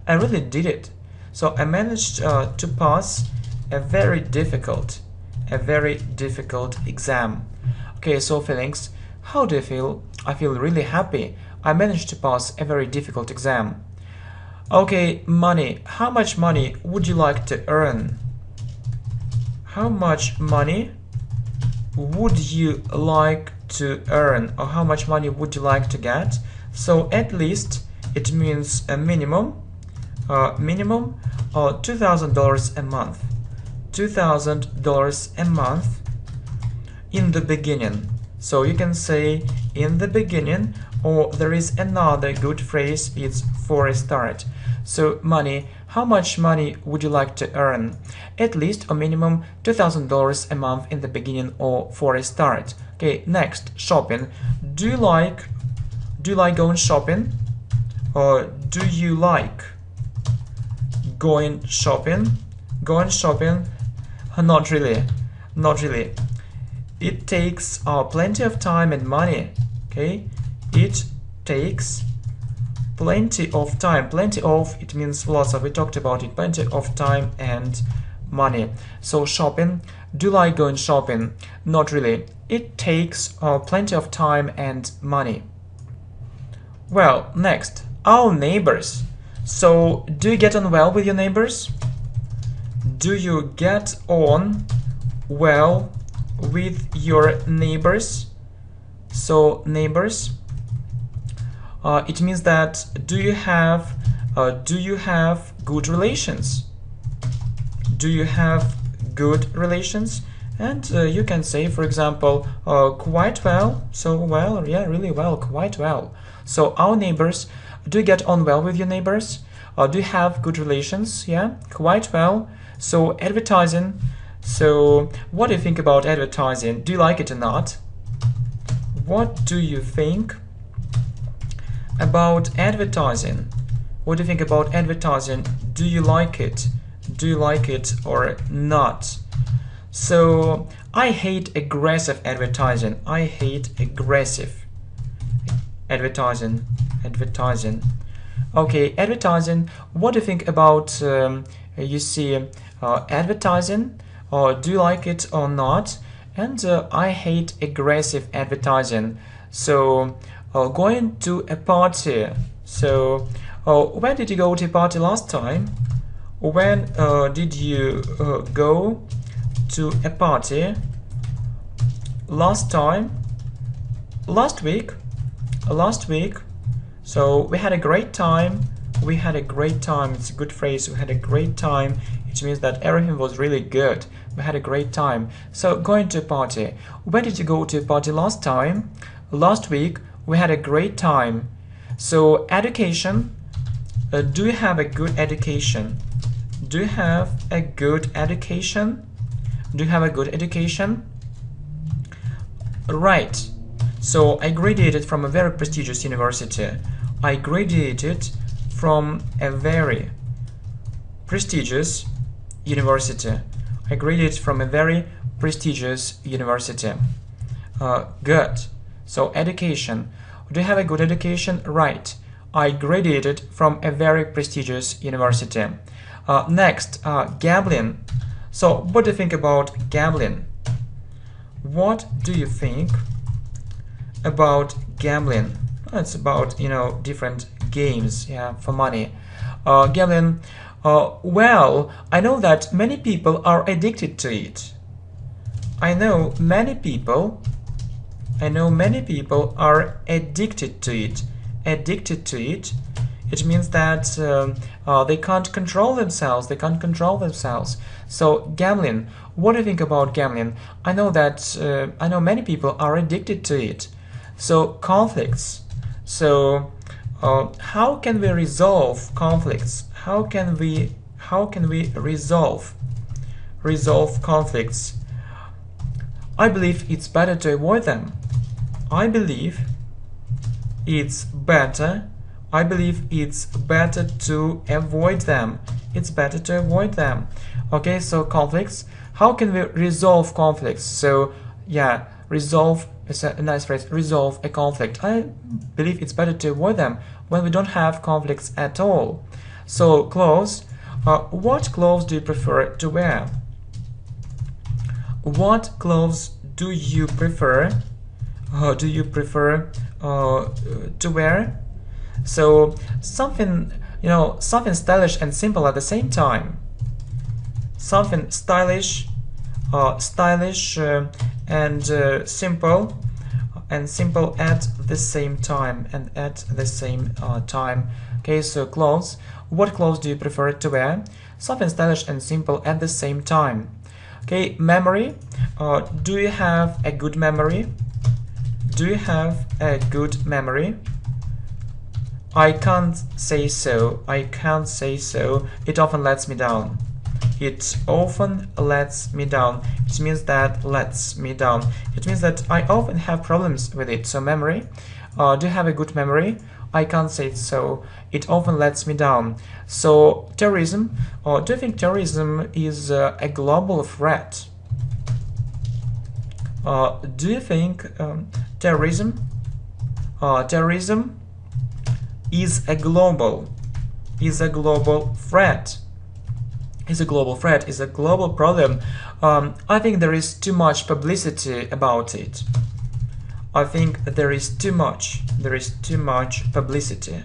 I really did it. So I managed to pass a very difficult exam. Okay, so feelings. How do you feel? I feel really happy. I managed to pass a very difficult exam. Okay, money. How much money would you like to earn? How much money would you like to earn, or how much money would you like to get? So at least it means a minimum $2,000 a month. $2,000 a month in the beginning. So you can say in the beginning, or there is another good phrase, it's for a start. So money, how much money would you like to earn? At least or minimum $2,000 a month in the beginning or for a start. Okay, next, shopping. Do you like going shopping? Or do you like going shopping? Going shopping? Not really. Not really. It takes plenty of time and money. Okay, it takes plenty of time. Plenty of, it means lots of, we talked about it. Plenty of time and money. So shopping. Do you like going shopping? Not really. It takes plenty of time and money. Well, next, our neighbors. So do you get on well with your neighbors? Do you get on well with your neighbors? So neighbors, it means that do you have good relations? Do you have good relations? And you can say, for example, quite well. So well, yeah, really well, quite well. So our neighbors, do you get on well with your neighbors? Do you have good relations? Yeah, quite well. So advertising. So what do you think about advertising? Do you like it or not? What do you think about advertising? What do you think about advertising? Do you like it? Do you like it or not? So I hate aggressive advertising. I hate aggressive advertising. Okay, advertising. What do you think about advertising? Or do you like it or not? And I hate aggressive advertising. So going to a party. So when did you go to a party last time? When did you go to a party last time? Last week. So we had a great time. We had a great time. It's a good phrase. We had a great time. It means that everything was really good. We had a great time. So going to a party. When did you go to a party last time? Last week. We had a great time. So education. Do you have a good education? Do you have a good education? Do you have a good education? Right. So I graduated from a very prestigious university. I graduated from a very prestigious university. I graduated from a very prestigious university. Good. So education. Do you have a good education? Right. I graduated from a very prestigious university. Next, gambling. So what do you think about gambling? What do you think about gambling? It's about, different games, yeah, for money. Gambling. Well, I know that many people are addicted to it. I know many people are addicted to it. Addicted to it. It means that they can't control themselves. So gambling. What do you think about gambling? I know many people are addicted to it. So conflicts. So how can we resolve conflicts? How can we resolve conflicts? I believe it's better to avoid them. I believe it's better. I believe it's better to avoid them. It's better to avoid them. Okay, so conflicts. How can we resolve conflicts? So yeah, resolve is a nice phrase. Resolve a conflict. I believe it's better to avoid them when we don't have conflicts at all. So clothes. What clothes do you prefer to wear? What clothes do you prefer? To wear? So something, something stylish and simple at the same time. Something stylish, and simple at the same time. Okay, so clothes. What clothes do you prefer to wear? Something stylish and simple at the same time. Okay, memory. Do you have a good memory? Do you have a good memory? I can't say so. I can't say so. It often lets me down. It often lets me down. It means that lets me down. It means that I often have problems with it. So memory. Do you have a good memory? I can't say so. It often lets me down. So terrorism. Do you think terrorism is a global threat? Do you think terrorism is a global threat? Is a global problem? I think there is too much publicity about it. I think there is too much publicity.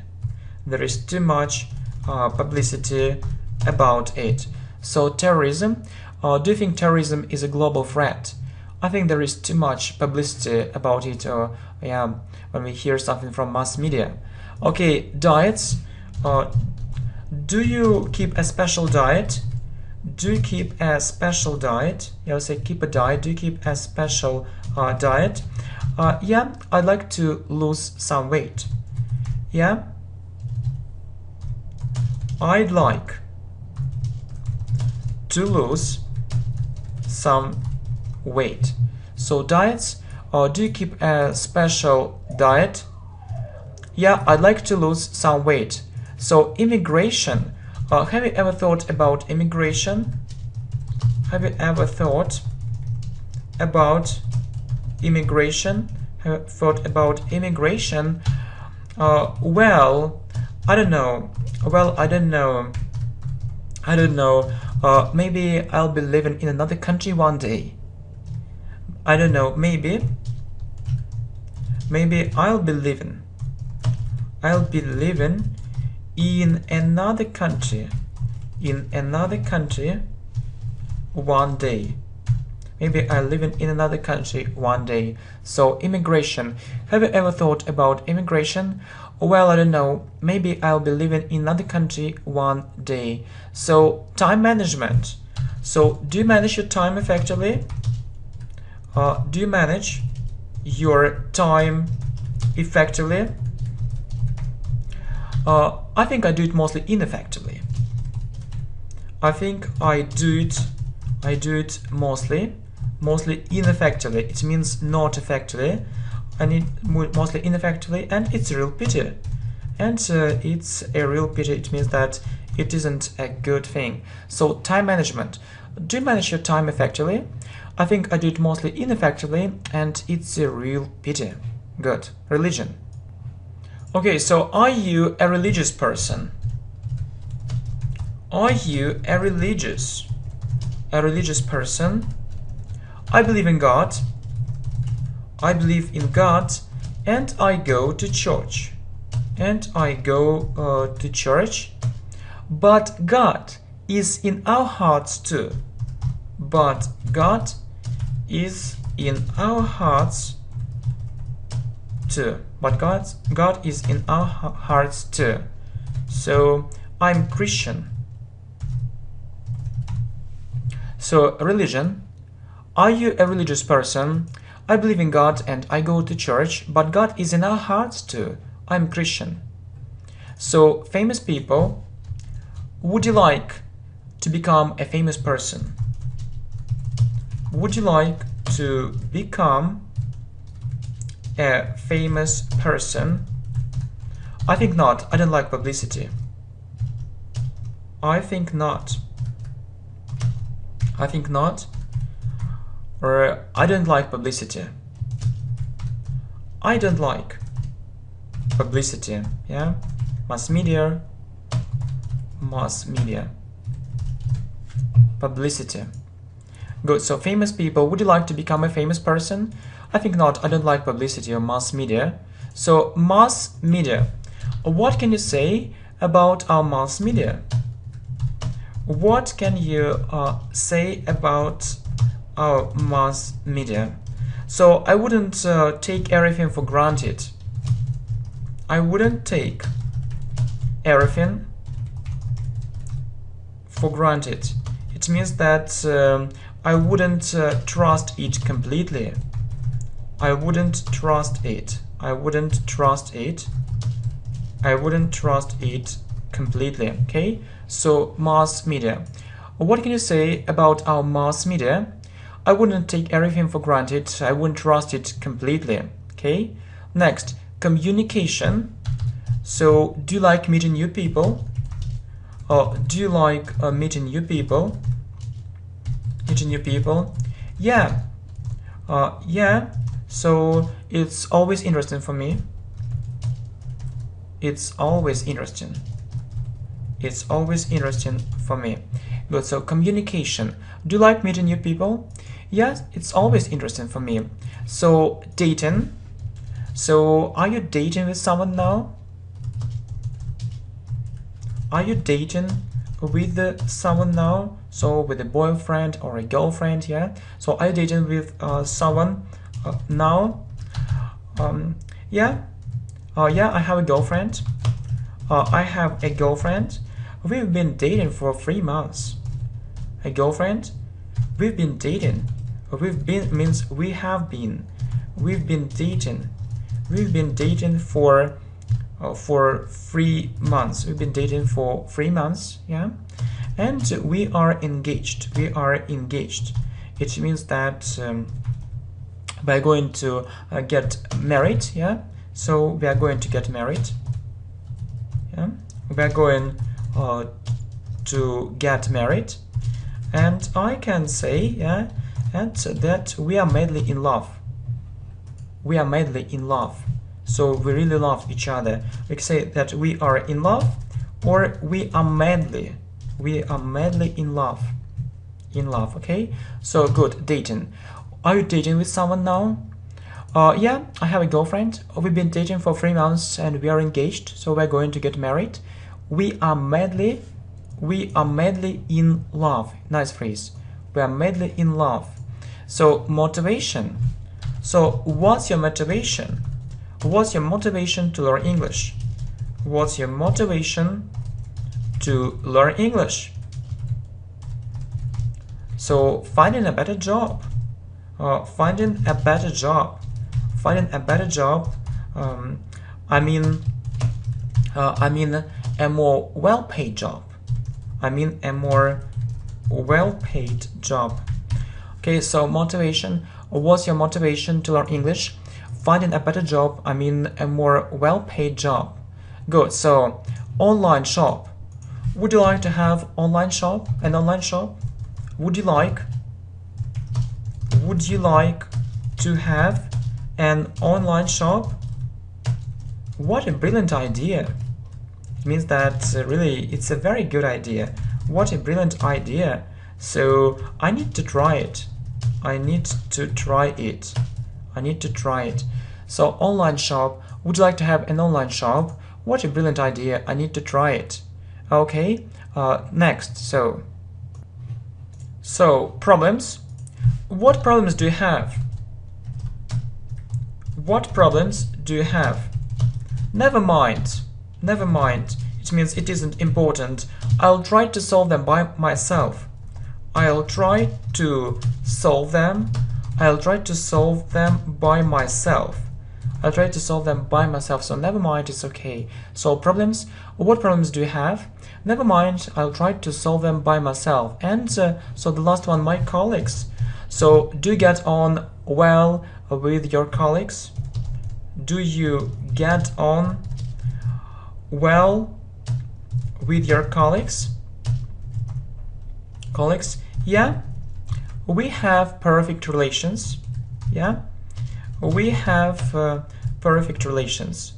There is too much publicity about it. So terrorism. Do you think terrorism is a global threat? I think there is too much publicity about it. When we hear something from mass media. Okay, diets. Do you keep a special diet? Do you keep a special diet? Yeah, say keep a diet. Do you keep a special diet? Yeah, I'd like to lose some weight. Yeah, I'd like to lose some weight. So diets. Do you keep a special diet? Yeah, I'd like to lose some weight. So immigration. Have you ever thought about immigration? Have you ever thought about immigration? Have you thought about immigration? Well, I don't know. Maybe I'll be living in another country one day. I don't know. Maybe I'll be living in another country one day. Maybe I'll live in another country one day. So immigration. Have you ever thought about immigration? Well, I don't know. Maybe I'll be living in another country one day. So time management. So do you manage your time effectively? Do you manage your time effectively? I think I do it mostly ineffectively. I think I do it mostly ineffectively. It means not effectively. I need mostly ineffectively, and it's a real pity. It's a real pity. It means that it isn't a good thing. So time management. Do you manage your time effectively? I think I do it mostly ineffectively, and it's a real pity. Good. Religion. Okay, so are you a religious person? Are you a religious person? I believe in God. I believe in God, and I go to church. But God is in our hearts too. But God is in our hearts too. But God is in our hearts too. So I'm Christian. So religion. Are you a religious person? I believe in God and I go to church, but God is in our hearts too. I'm Christian. So famous people. Would you like to become a famous person? Would you like to become a famous person? I think not. I don't like publicity. I think not. I think not. Or I don't like publicity. I don't like publicity. Yeah, mass media. Mass media. Publicity. Good. So famous people. Would you like to become a famous person? I think not. I don't like publicity or mass media. So mass media. What can you say about our mass media? What can you say about our mass media? So I wouldn't take everything for granted. I wouldn't take everything for granted. It means that I wouldn't trust it completely. I wouldn't trust it. I wouldn't trust it. I wouldn't trust it completely. Okay, so mass media. What can you say about our mass media? I wouldn't take everything for granted. I wouldn't trust it completely. Okay, next, communication. So do you like meeting new people? Do you like meeting new people? Meeting new people? Yeah. Yeah. So it's always interesting for me. It's always interesting. It's always interesting for me. Good. So communication. Do you like meeting new people? Yes, it's always interesting for me. So dating. So are you dating with someone now? Are you dating with someone now? So with a boyfriend or a girlfriend, yeah? So are you dating with someone now? Yeah. Yeah, I have a girlfriend. I have a girlfriend. We've been dating for 3 months. A girlfriend? We've been dating. We've been means we have been. We've been dating. We've been dating for 3 months. We've been dating for 3 months, yeah? And we are engaged. We are engaged. It means that we're going to get married, yeah? So we are going to get married. Yeah? We are going to get married. And I can say, yeah, and that we are madly in love. We are madly in love. So we really love each other. We can say that we are in love, or we are madly in love. In love, okay? So good, dating. Are you dating with someone now? Yeah, I have a girlfriend. We've been dating for 3 months and we are engaged, so we're going to get married. We are madly in love. Nice phrase. We are madly in love. So motivation. So what's your motivation? What's your motivation to learn English? What's your motivation to learn English? So finding a better job. Finding a better job. Finding a better job. I mean a more well-paid job. I mean a more well-paid job. Okay, so motivation. What's your motivation to learn English? Finding a better job. I mean a more well-paid job. Good. So online shop. Would you like to have online shop? An online shop? Would you like to have an online shop? What a brilliant idea. It means that really it's a very good idea. What a brilliant idea. So I need to try it. I need to try it. I need to try it. So online shop. Would you like to have an online shop? What a brilliant idea. I need to try it. Okay. Next. So problems. What problems do you have? What problems do you have? Never mind. Never mind. It means it isn't important. I'll try to solve them by myself. I'll try to solve them. I'll try to solve them by myself. I'll try to solve them by myself. So never mind, it's okay. So problems. What problems do you have? Never mind, I'll try to solve them by myself. And so the last one, my colleagues. So do you get on well with your colleagues? Do you get on well with your colleagues? Yeah, we have perfect relations. Yeah, we have perfect relations.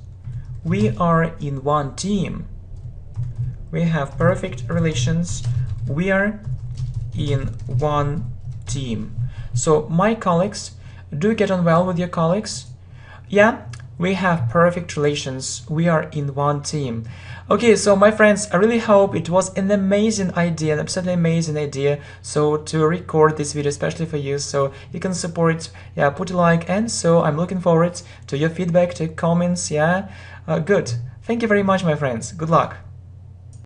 We are in one team. We have perfect relations. We are in one team. So my colleagues, do you get on well with your colleagues? Yeah, we have perfect relations. We are in one team. Okay, so my friends, I really hope it was an amazing idea, an absolutely amazing idea. So to record this video especially for you, so you can support, yeah, put a like, and so I'm looking forward to your feedback, to comments, yeah. Good. Thank you very much, my friends. Good luck.